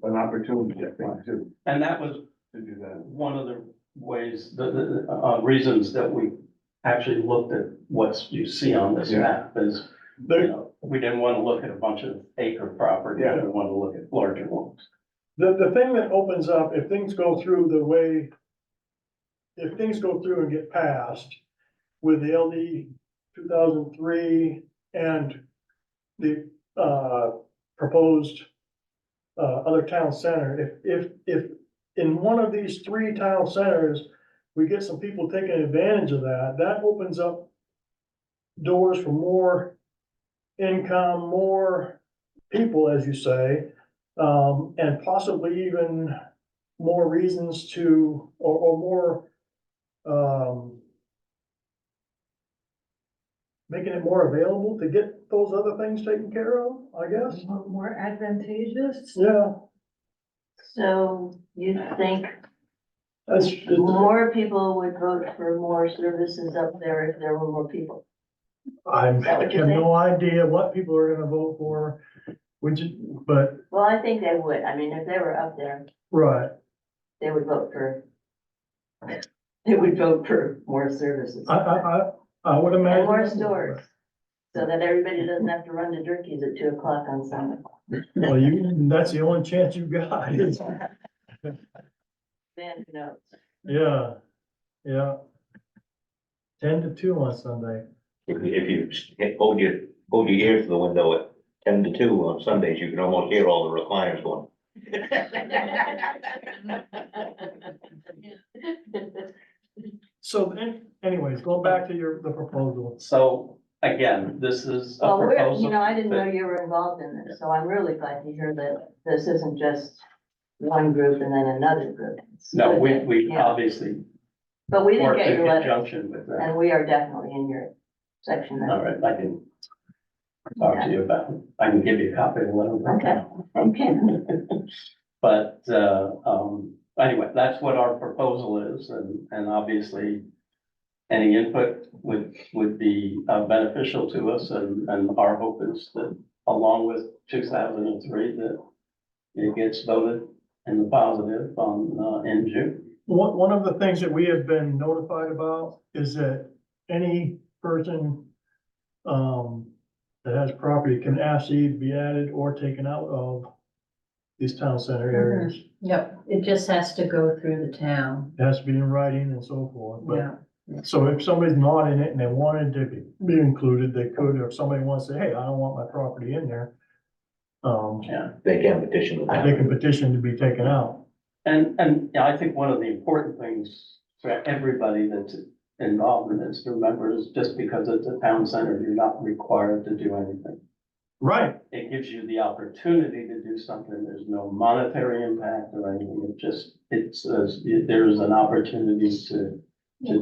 an opportunity, I think, And that was to do that. one of the ways, the reasons that we actually looked at what you see on this Yeah. map is, you know, we didn't want to look at a bunch of acre property, Yeah. we wanted to look at larger ones. the thing that opens up, if things go through and get passed with the LD 2003 and the, proposed, other town center, if in one of these three town centers, we get some people taking advantage of that, that opens up doors for more income, more people, as you say, and possibly even more reasons to, or more, making it more available to get those other things taken care of, I guess. More advantageous? Yeah, So you think that's, more people would vote for more services up there if there were more people? I Is that what have you're saying? no idea what people are gonna vote for. but, Well, I think they would. I mean, if they were up there, right, they would vote for, they would vote for more services. I would imagine. And more that would, stores, so that everybody doesn't have to run to Durkee's at 2 o'clock on Sunday. Well, that's the only chance you got. Then, no. Yeah, yeah. 10 to 2 on Sunday. If you hold your ear to the window at 10 to 2 on Sundays, you can almost hear all the recliners going. So anyways, going back to the proposal. So again, this is a Well, proposal. I didn't know that- you were involved in this, so I'm really glad to hear that this isn't just one group and then another group. It's No, good we, that- we yeah. obviously But we didn't worked get in your letter, conjunction with that. and we are definitely in your section then. All right, I can talk to you about it. I can give you a copy of the letter. Okay. Okay. But, anyway, that's what our proposal is, and obviously any input would be beneficial to us, and our hope is that along with 2003, that it gets voted in the positive in June. One of the things that we have been notified about is that any person that has property can ask to either be added or taken out of these town center areas. Yep, it just has to go through the town, It has to be in writing and so forth, but, yeah. so if somebody's not in it and they wanted to be included, they could, or if somebody wants to say, hey, I don't want my property in there. Yeah. They can petition the They can town. petition to be taken out. And yeah, I think one of the important things for everybody that's involved in this to remember is just because it's a town center, you're not required to do anything. Right, It gives you the opportunity to do something. There's no monetary impact or anything. There's an opportunity to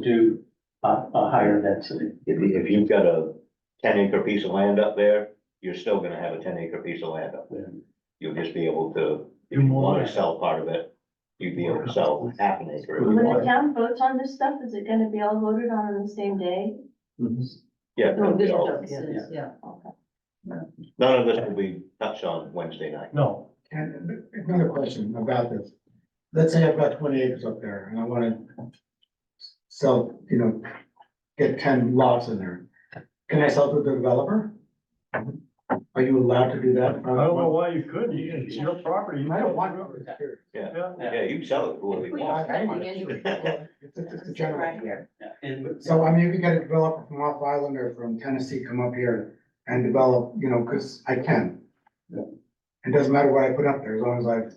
do a higher density. If you've got a 10 acre piece of land up there, you're still gonna have a 10 acre piece of land up there. You'll just be able to, if Do you more wanna land. sell part of it, you'd be able to sell half an acre. if you When the wanted. town votes on this stuff, is it gonna be all voted on the same day? Yeah, No, this so is- This is, yeah. Okay. none of this will be touched on Wednesday night. no, And another question about this. Let's say I've got 20 acres up there and I wanna sell, get 10 lots in there. Can I sell to the developer? Are you allowed to do that? I don't know why you couldn't, it's your property. I don't want to. It's curious. Yeah, Yeah, you can sell it to whoever you want. I want to. It's just a general. Right here. Yeah, and- So I mean, you could get a developer from Off Island or from Tennessee, come up here and develop, cause I can. It doesn't matter what I put up there, as long as I've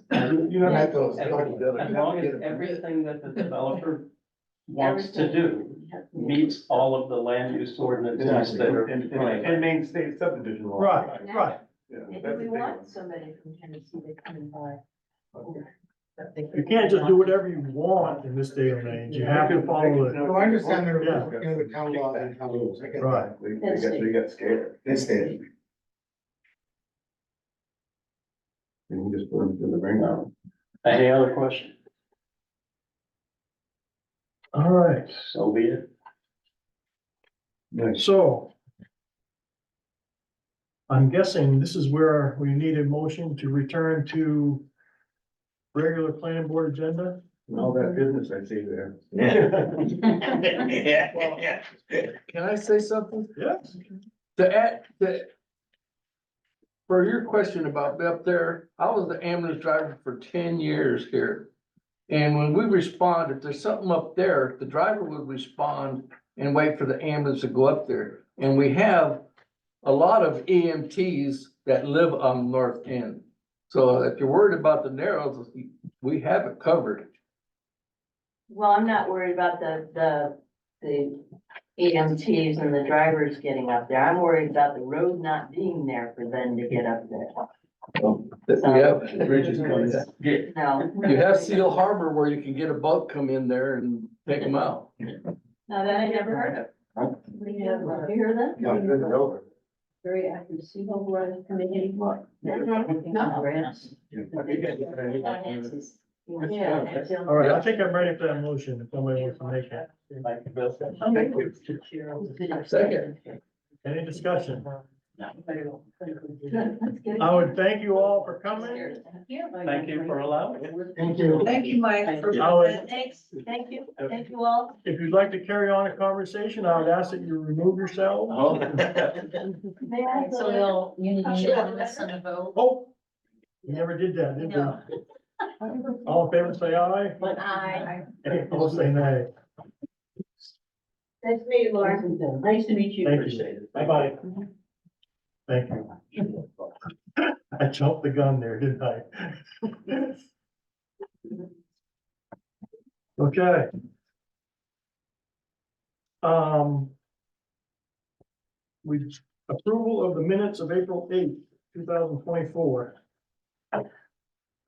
met those. As long as everything that the developer wants to do meets all of the land use ordinances that are in place. And main state subdivision law. right, right. Yeah, Maybe that's we the big want one. somebody from Tennessee to come and buy. You can't just do whatever you want in this day and age, you have to follow it. So I understand there Yeah. are, the town laws and town rules. I get that. Right. They got scared. It's there. And you just put them to the ringer. Any other question? All right, So be it. so. I'm guessing this is where we need a motion to return to regular planning board agenda. And all that business I see there. Yeah. Can I say something? Yes. For your question about up there, I was the ambulance driver for 10 years here. And when we respond, if there's something up there, the driver would respond and wait for the ambulance to go up there. And we have a lot of EMTs that live on North End. So if you're worried about the narrows, we have it covered. Well, I'm not worried about the EMTs and the drivers getting up there. I'm worried about the road not being there for them to get up there. We have bridges coming in. No. You have Seal Harbor where you can get a boat come in there and take them out. No, that I never heard of. You hear that? No, it's been over. Very active, see how we're coming anymore. Yeah. All right, I think I'm ready for that motion, if somebody wants to make it. Second. Any discussion? I would thank you all for coming. Thank you for allowing it. Thank you. Thank you, Mike. for- I would- Thanks, thank you all. If you'd like to carry on a conversation, I would ask that you remove yourself. May I So go? we'll, unanimous on the vote. Oh, we never did that, did No. we? All in favor, say aye. But I. Any opposed, say nay. Nice to meet you, Lauren. Nice to meet you. Thank you. Bye-bye. Thank you. I jumped the gun there, didn't I? Okay. We, approval of the minutes of April 8th, 2024. I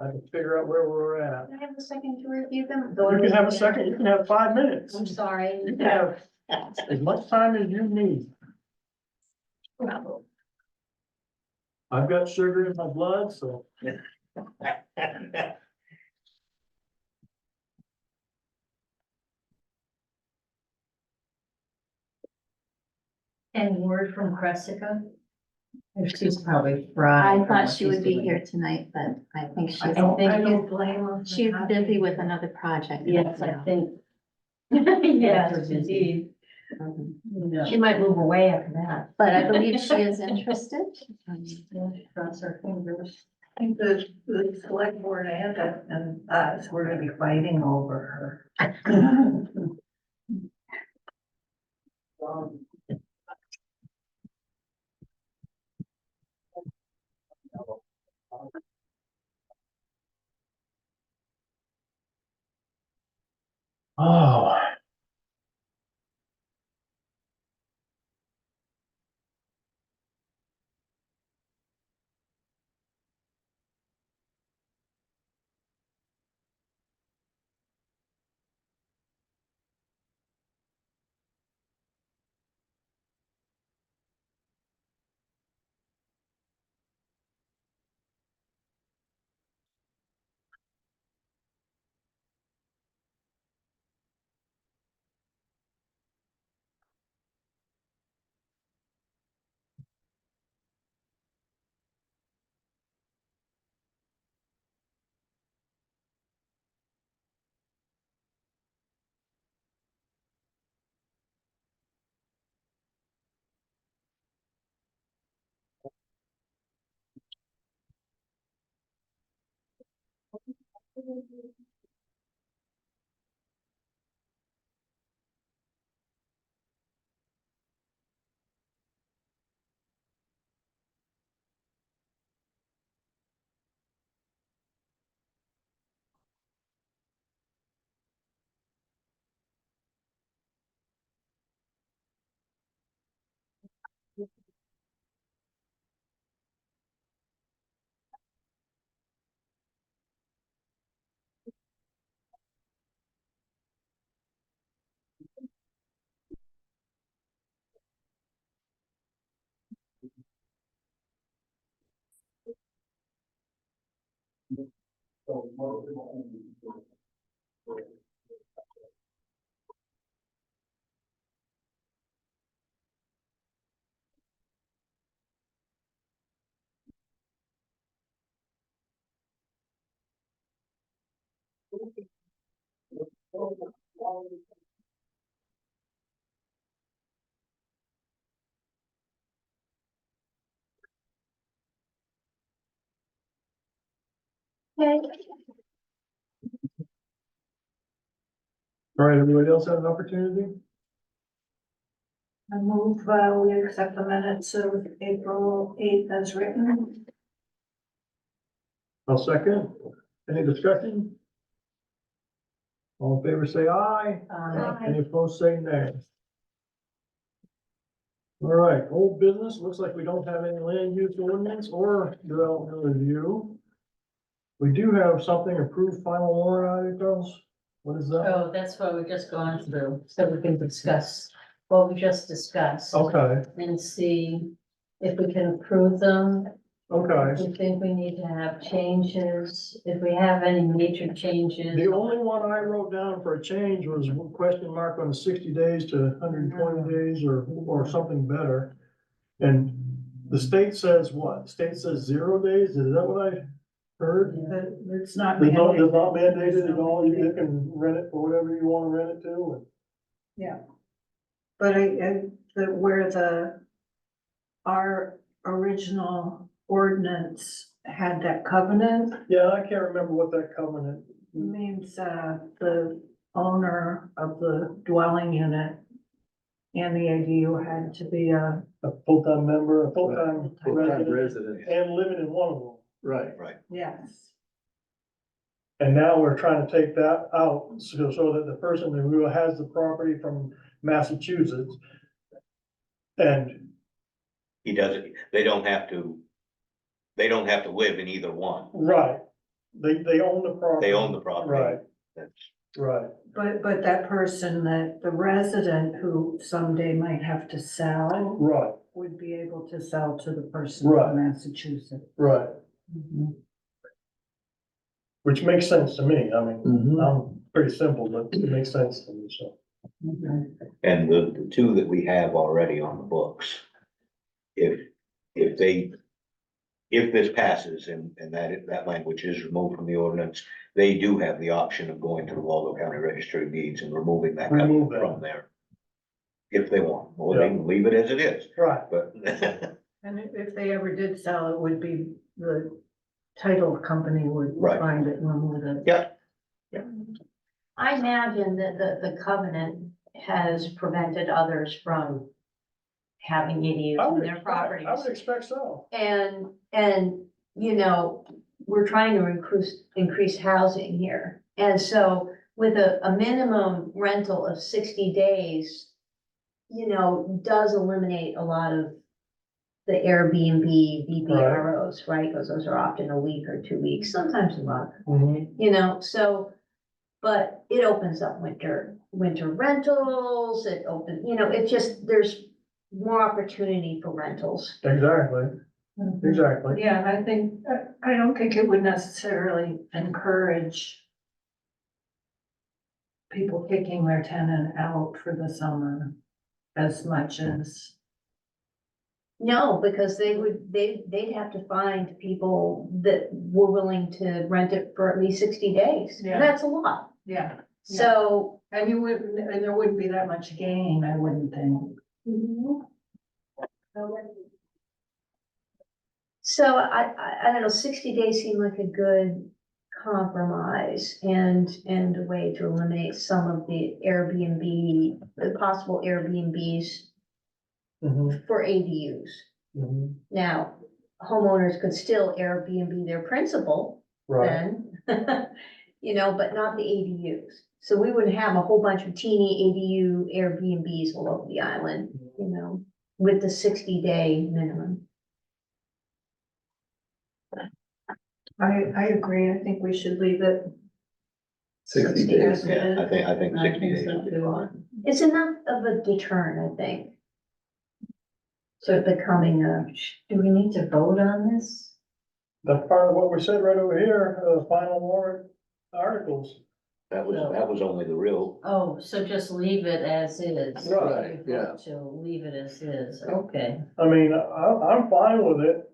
can figure out where we're at. Can I have a second to review them? You can have a second, you can have 5 minutes. I'm sorry. You can have as much time as you need. I've got sugar in my blood, so. And word from Cressica? She's probably fried. I thought she would be here tonight, but I think she's, I think I don't you, blame her. for she's not busy being with here. another project. yes, I think. Yes, indeed. Yeah. She might move away after that. But I believe she is interested. Cross our fingers. I think the select board and us, we're gonna be fighting over her. Oh. All right, everybody else have an opportunity? I move, we accept the minutes of April 8th as written. I'll second. Any discussion? All in favor, say aye. Any opposed, say nay. All right, old business, looks like we don't have any land use ordinance or development review. We do have something approved final warrant articles. What is that? Oh, that's what we've just gone through, so we can discuss what we just discussed. Okay, And see if we can approve them. okay. If we think we need to have changes, if we have any major changes. The only one I wrote down for a change was a question mark on the 60 days to 120 days or something better. And The state says what? The state says 0 days? Is that what I heard? That it's not There's not mandated. mandated at all, you can rent it for whatever you wanna rent it to, But our original ordinance had that covenant, yeah, I can't remember what that covenant. means, the owner of the dwelling unit and the ADU had to be a, A full-time member, a full-time Full-time resident, resident, and living in one of them. right. yes. And now we're trying to take that out, so that the person who has the property from Massachusetts. And, He doesn't, they don't have to live in either one. right, they own the property. They own the property. Right, That's, right, But that person, that the resident who someday might have to sell, right, would be able to sell to the person Right. in Massachusetts. right, which makes sense to me, I mean, Mhm. I'm pretty simple, but it makes sense to me, so. and the two that we have already on the books, if this passes and that language is removed from the ordinance, they do have the option of going to the Waldo County Registry of Deeds and removing that Remove covenant that. from there. If they want, or they can leave it as it is, Right, but And if they ever did sell, it would be the title company would Right. find it and remove it. Yeah. I imagine that the covenant has prevented others from having ADUs I on would, their expect- properties. I would expect so. And, you know, we're trying to increase housing here. And so with a minimum rental of 60 days, you know, does eliminate a lot of the Airbnb, VPROs, right? Because those are often a week or 2 weeks, sometimes a month, Mhm. you know, so. But it opens up winter rentals, it opens, you know, it just, there's more opportunity for rentals. Exactly, exactly. Yeah, and I don't think it would necessarily encourage people kicking their tenant out for the summer as much as, No, because they'd have to find people that were willing to rent it for at least 60 days. Yeah. And that's a lot. yeah. So. And and there wouldn't be that much gain, I wouldn't think. So I don't know, 60 days seemed like a good compromise and a way to eliminate some of the possible Airbnbs Mhm, for ADUs. mhm. Now, homeowners could still Airbnb their principal Right, then, you know, but not the ADUs. So we wouldn't have a whole bunch of teeny ADU Airbnbs all over the island, you know, with the 60-day minimum. I agree, I think we should leave it 60 as days. it yeah, is. I think I 60 think days so would be too. fine. It's enough of a deterrent, I think. To becoming a, Do we need to vote on this? that's part of what we said right over here, final warrant articles. That was only the real, Oh, so just leave it as is. Right, We yeah. vote to leave it as is, okay. I mean, I'm fine with it.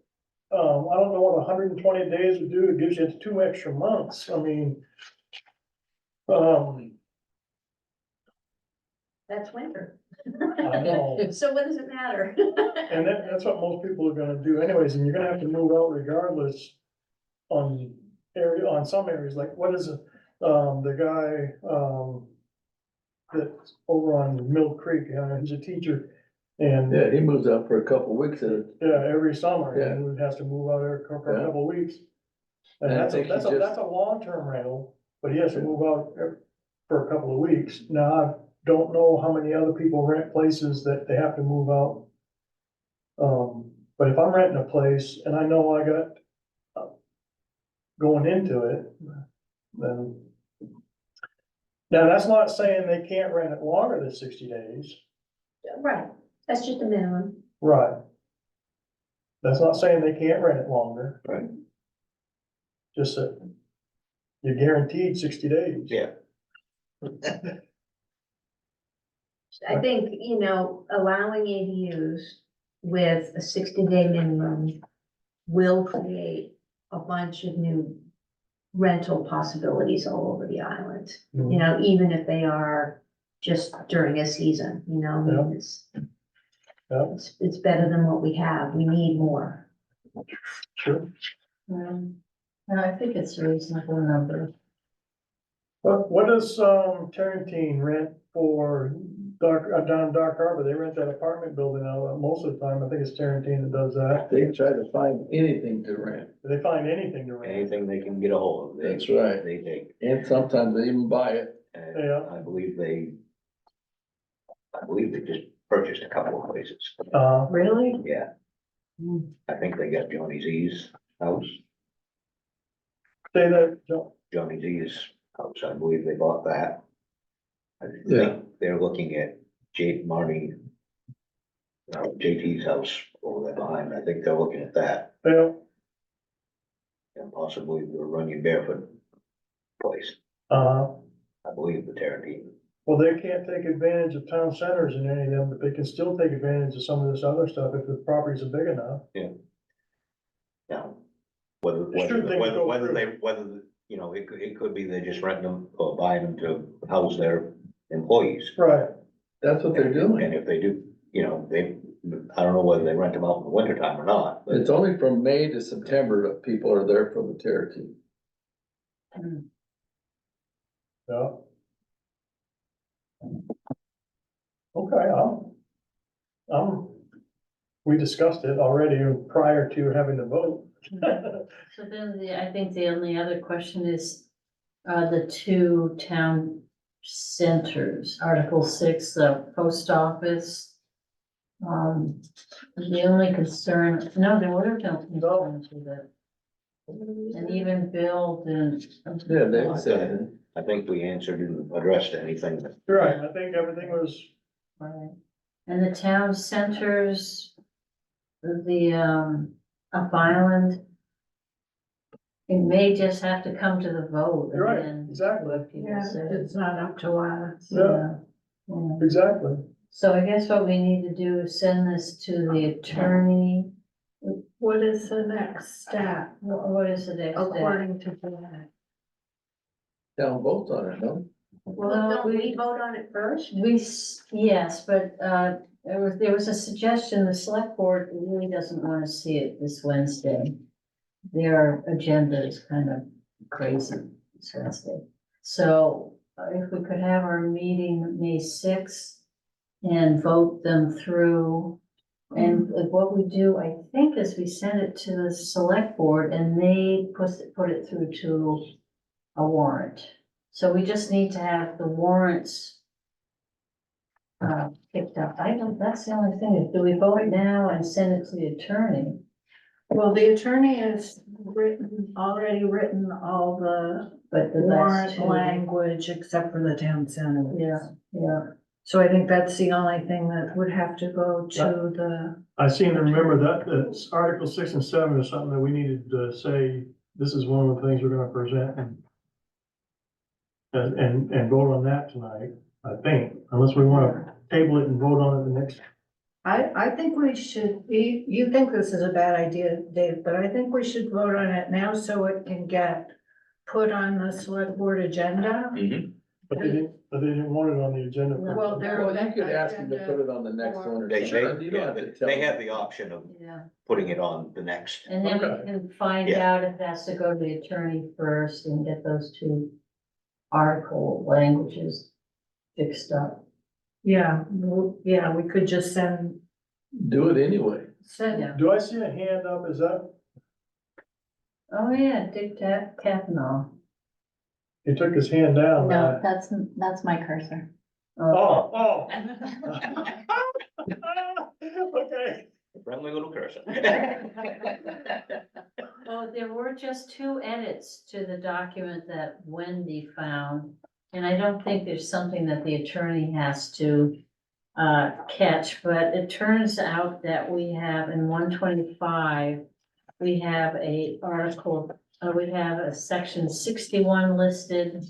I don't know what 120 days would do, it gives you 2 extra months, I mean. that's winter. I know. So what does it matter? And that's what most people are gonna do anyways, and you're gonna have to move out regardless on some areas, like what is it, the guy, that's over on Mill Creek, he's a teacher. And, Yeah, he moves out for a couple weeks at a yeah, every summer, Yeah. and he has to move out there for a Yeah. couple of weeks. And And I that's think he just- that's a long-term rental, but he has to move out for a couple of weeks. Now, I don't know how many other people rent places that they have to move out. But if I'm renting a place and I know I got going into it, then. Now, that's not saying they can't rent it longer than 60 days. Right, that's just a minimum. Right. That's not saying they can't rent it longer. Right. Just that you're guaranteed 60 days. yeah. I think, you know, allowing ADUs with a 60-day minimum will create a bunch of new rental possibilities all over the island. You know, even if they are just during a season, you know, I mean, it's better than what we have. We need more. Sure. No, I think it's a reasonable number. What does, Tarantine rent for down Dark Harbor? They rent that apartment building out, most of the time, I think it's Tarantine that does that. They try to find anything to rent. They find anything to rent. Anything they can get a hold of. That's right. They take. And sometimes they even buy it. And Yeah. I believe they just purchased a couple of places. Really? Yeah. I think they got Johnny Z's house, Say that, Joe. Johnny Z's house, I believe they bought that. I Yeah. think they're looking at JT's house over there behind, I think they're looking at that, Yeah. and possibly the Runyon Barefoot place, Uh, I believe the Tarantine. well, they can't take advantage of town centers in any of them, but they can still take advantage of some of this other stuff if the properties are big enough. Now, whether, Sure, they can go you know, it could be they're just renting them or buying them to house their employees. Right. That's what they're doing. And if they do, you know, I don't know whether they rent them out in the winter time or not, but It's only from May to September that people are there for the Cherokee. Yeah. Okay, we discussed it already prior to having the vote. So then I think the only other question is, the two town centers, Article 6, the post office. The only concern, no, there were no concerns with it. And even Bill didn't. Yeah, they said. I think we answered and addressed anything. Right, I think everything was, Right. And the town centers, the, up island, it may just have to come to the vote. You're right, again, exactly. what people Yeah, say. it's not up to us. Yeah. Yeah. exactly. So I guess what we need to do is send this to the attorney. What is the next step What is the next step? according to that? Town votes on it, no? Well, don't we vote on it first? Yes, but, there was a suggestion, the select board really doesn't want to see it this Wednesday. Their agenda is kind of crazy this Wednesday. So if we could have our meeting May 6th and vote them through. And what we do, I think, is we send it to the select board and they put it through to a warrant. So we just need to have the warrants picked up. That's the only thing. Do we vote now and send it to the attorney? Well, the attorney has already written all the But the warrant last two. language except for the town center. Yeah. So I think that's the only thing that would have to go to the, I seem to remember that Article 6 and 7 is something that we needed to say, this is one of the things we're gonna present and vote on that tonight, I think, unless we wanna table it and vote on it the next. I think we should, you think this is a bad idea, Dave, but I think we should vote on it now so it can get put on the select board agenda. But they didn't want it on the agenda. for- Well, there. Well, you could ask them to put it on the next one or They, something. You don't have to tell they them. have the option of Yeah. putting it on the next. And then Okay. we can find Yeah. out if that's to go to the attorney first and get those two article languages fixed up. Yeah, yeah, we could just send, Do it anyway. Yeah. Do I see a hand up? Is that, Oh, yeah, Dick Kavanaugh. he took his hand down. No, that's my cursor. Oh. Okay. Friendly little cursor. Oh, there were just two edits to the document that Wendy found. And I don't think there's something that the attorney has to catch, but it turns out that we have in 125, we have a article, we have a section 61 listed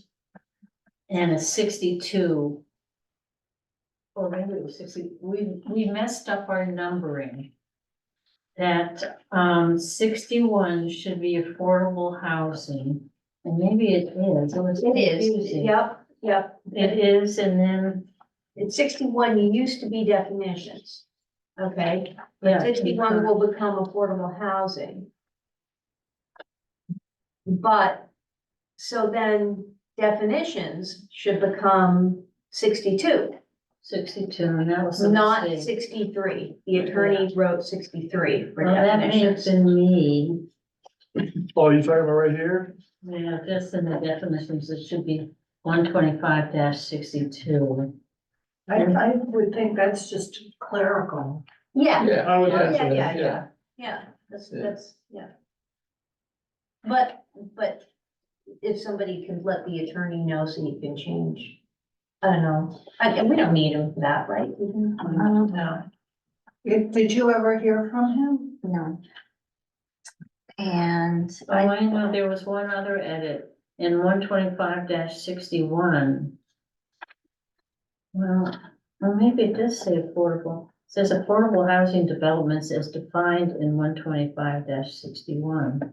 and a 62. Or maybe it was 60, we messed up our numbering. that, 61 should be affordable housing. And maybe it is, it was It is, confusing. yep, yep. It is, and then, It's 61 used to be definitions. Okay, yeah. 61 will become affordable housing. But, so then definitions should become 62, 62, and that was a not mistake. 63. The attorney wrote 63 for Well, that may have definitions. been me. Oh, you talking about right here? Yeah, just in the definitions, it should be 125-62. I would think that's just clerical. Yeah, Yeah. I would yeah, think yeah, so. yeah. Yeah, that's, yeah. But if somebody could let the attorney know so you can change, I don't know, and we don't need him for that, right? No. Did you ever hear from him? No. And Oh, I know, there was one other edit in 125-61. Well, maybe it does say affordable. It says affordable housing developments as defined in 125-61.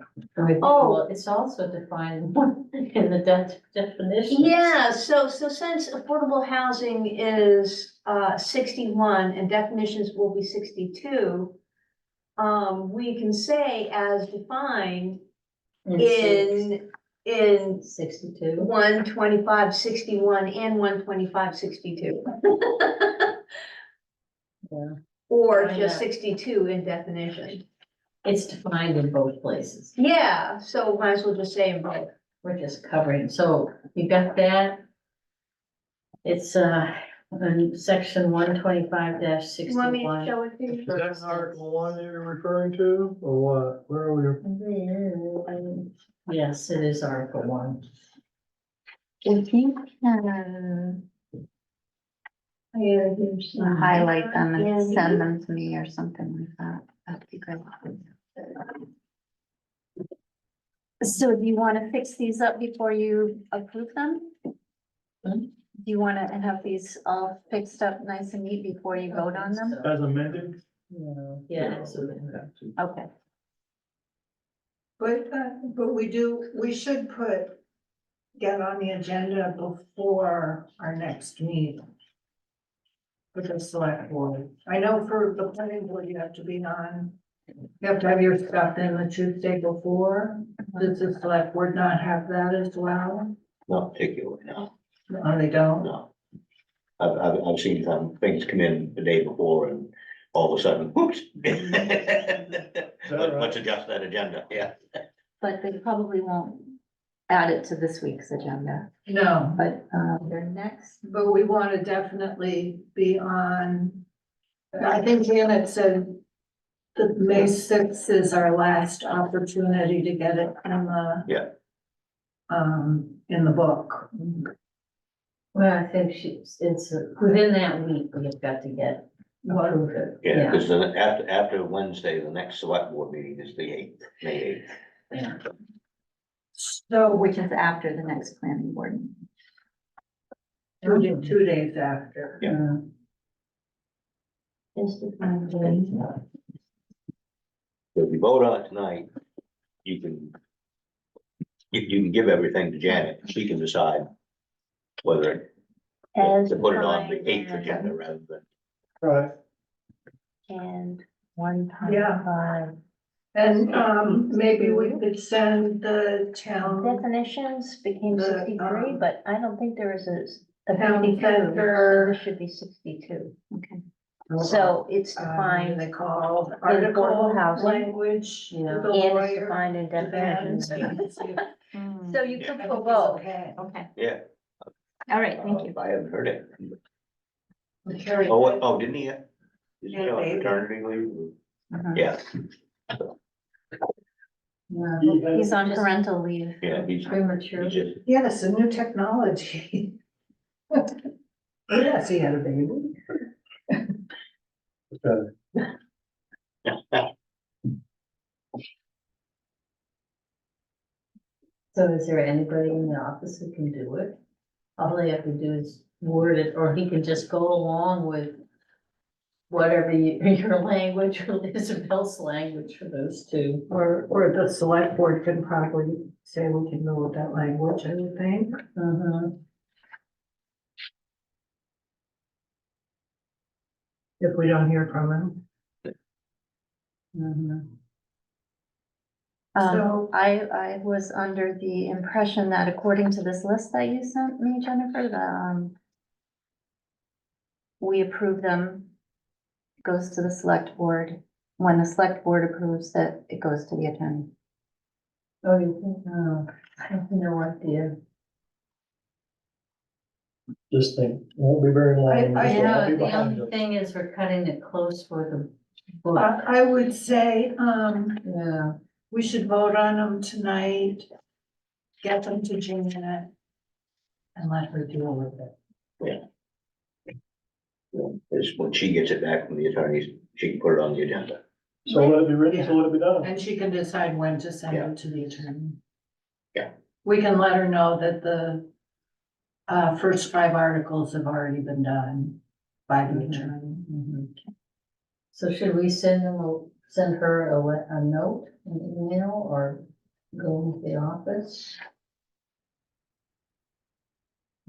Oh. It's also defined in the definition. Yeah, so since affordable housing is 61 and definitions will be 62, we can say as defined in 62. 125-61 and 125-62. Yeah. Or Why just not? 62 in definition. It's defined in both places. Yeah, so might as well just say in both. We're just covering, so you got that? It's, in section 125-61. You want me to show it to you? Is that Article 1 you're referring to, or what? Where are we? Yes, it is Article 1. if you can highlight them and send them to me or something like that, that'd be great. So do you want to fix these up before you approve them? Do you want to have these all fixed up nice and neat before you vote on them? As amended? Yeah, absolutely. Okay. But we should get on the agenda before our next meeting. For the select board. I know for the planning board, you have to be on, you have to have your stuff in the Tuesday before. Does the select board not have that as well? Not particularly, no, Oh, they don't? no. I've seen some things come in the day before and all of a sudden, whoops. Let's adjust that agenda, yeah. But they probably won't add it to this week's agenda, No, but, their next, but we want to definitely be on. I think Janet said that May 6th is our last opportunity to get it in the. Yeah. In the book. Well, I think it's within that week, we've got to get approved. Yeah, because then after Wednesday, the next select board meeting is the 8th, May 8th. Yeah. So which is after the next planning board. meeting. 2 days after. Yeah. Is defined in. So if you vote on it tonight, you can give everything to Janet, she can decide whether As to put it on the defined 8th agenda rather than. Right. And 125. Yeah. And, maybe we could send the town, Definitions became The, 63, but I don't think there is a town 52, so center. this should be 62. Okay. So it's what defined, they call affordable article housing. language. Yeah. the and it's lawyer defined in definitions. demands. So you could If put it's both. okay. Okay, Yeah. all right, thank you. I haven't heard it. Carry Oh, that. oh, didn't he? Is he Yeah, on baby. maternity leave? Mhm. Yeah, Yeah. He's on parental leave. yeah, he's Premature. just, Yes, a new technology. Yes, he had a baby. Okay. So is there anybody in the office who can do it? All they have to do is word it, or he can just go along with whatever your language or Isabel's language for those two. Or the select board can probably say we can go with that language, I would think. Mhm. If we don't hear from them. Mhm. So- I was under the impression that according to this list that you sent me, Jennifer, we approve them, goes to the select board. When the select board approves it, it goes to the attorney. Oh, you think, oh, I have no idea. Just think, won't be very long. I- so I'll Yeah, be the behind only us. thing is we're cutting it close for the book. I would say, Yeah, we should vote on them tonight. Get them to Janet. And let her deal with it. It's when she gets it back from the attorneys, she can put it on the agenda. So let it be written, so let it be done. And she can decide when to send Yeah. it to the attorney. Yeah. We can let her know that the first 5 articles have already been done by the attorney. mhm. So should we send her a note, an email, or go to the office?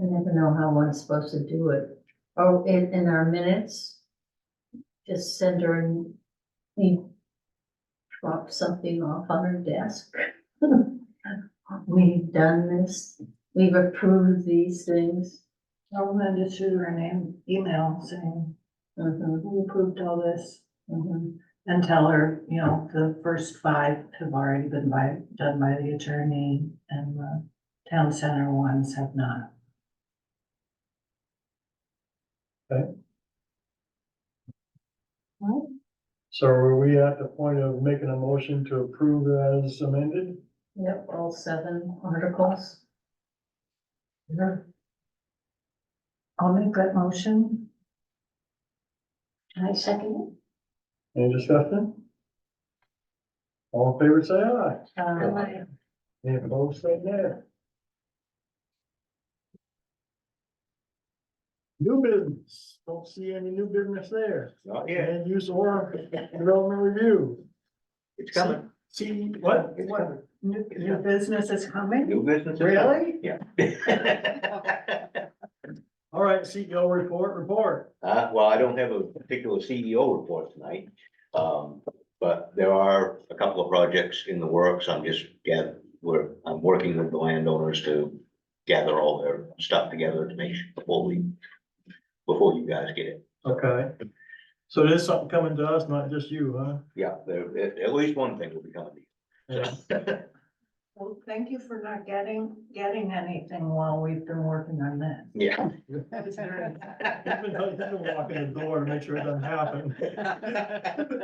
I never know how one's supposed to do it. Oh, in our minutes, just send her drop something off on her desk. We've done this, we've approved these things. I'll send it to her an email saying, Mhm, we approved all this. mhm. And tell her, you know, the first 5 have already been done by the attorney and the town center ones have not. So are we at the point of making a motion to approve as amended? Yep, all 7 articles. I'll make that motion. I second Any discussion? All in favor, say aye. Uh, Any opposed, say nay. New business, don't see any new business there. Not yet, And use or development review. it's coming. See, what? New business is coming? New business. is Really? coming. Yeah. All right, CEO report. Well, I don't have a particular CEO report tonight, but there are a couple of projects in the works. I'm working with the landowners to gather all their stuff together to make sure before you guys get it. Okay. So there's something coming to us, not just you, huh? Yeah, at least one thing will be coming to you. Yeah. Well, thank you for not getting anything while we've been working on this. Yeah. He's been walking the door to make sure it doesn't happen.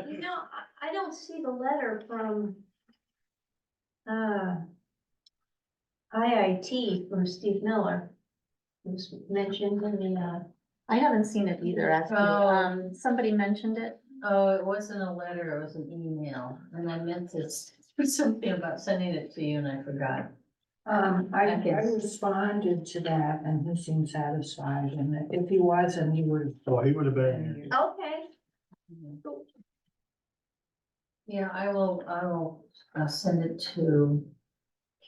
You know, I don't see the letter from IIT from Steve Miller. It was mentioned in the, I haven't seen it either, actually. Oh. Somebody mentioned it. Oh, it wasn't a letter, it was an email, and I meant to do something about sending it to you and I forgot. I responded to that and he seemed satisfied, and if he wasn't, he would. Oh, he would have been here. okay, Yeah, I will send it to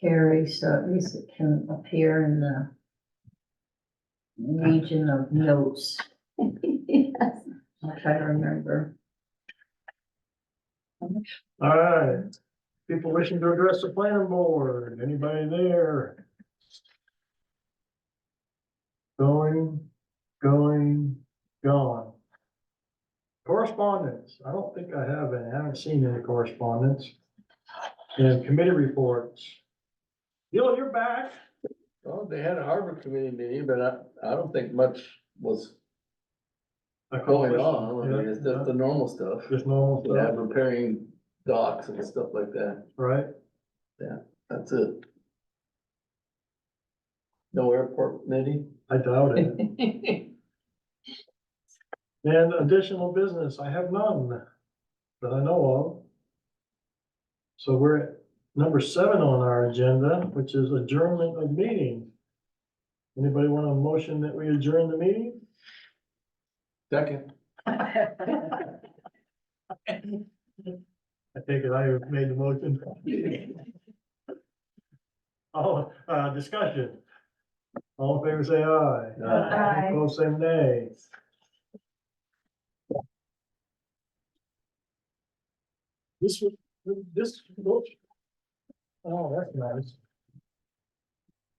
Carrie, so at least it can appear in the region of notes. Yes. I'll try to remember. All right, people wishing to address the planning board, anybody there? Going, gone. Correspondence, I don't think I have any, I haven't seen any correspondence. And committee reports. Gil, you're back. Well, they had a harbor committee meeting, but I don't think much was going Accomplished. on. I mean, it's just the normal stuff. Just normal Yeah, stuff, repairing docks and stuff like that. right? That's it. No airport committee? I doubt it. And additional business, I have none that I know of. So we're at number 7 on our agenda, which is adjournment of meeting. Anybody want a motion that we adjourn the meeting? Second. I take it I have made the motion. Oh, discussion. All in favor, say aye. Aye. Opposed, say nay. This, oh, that's nice.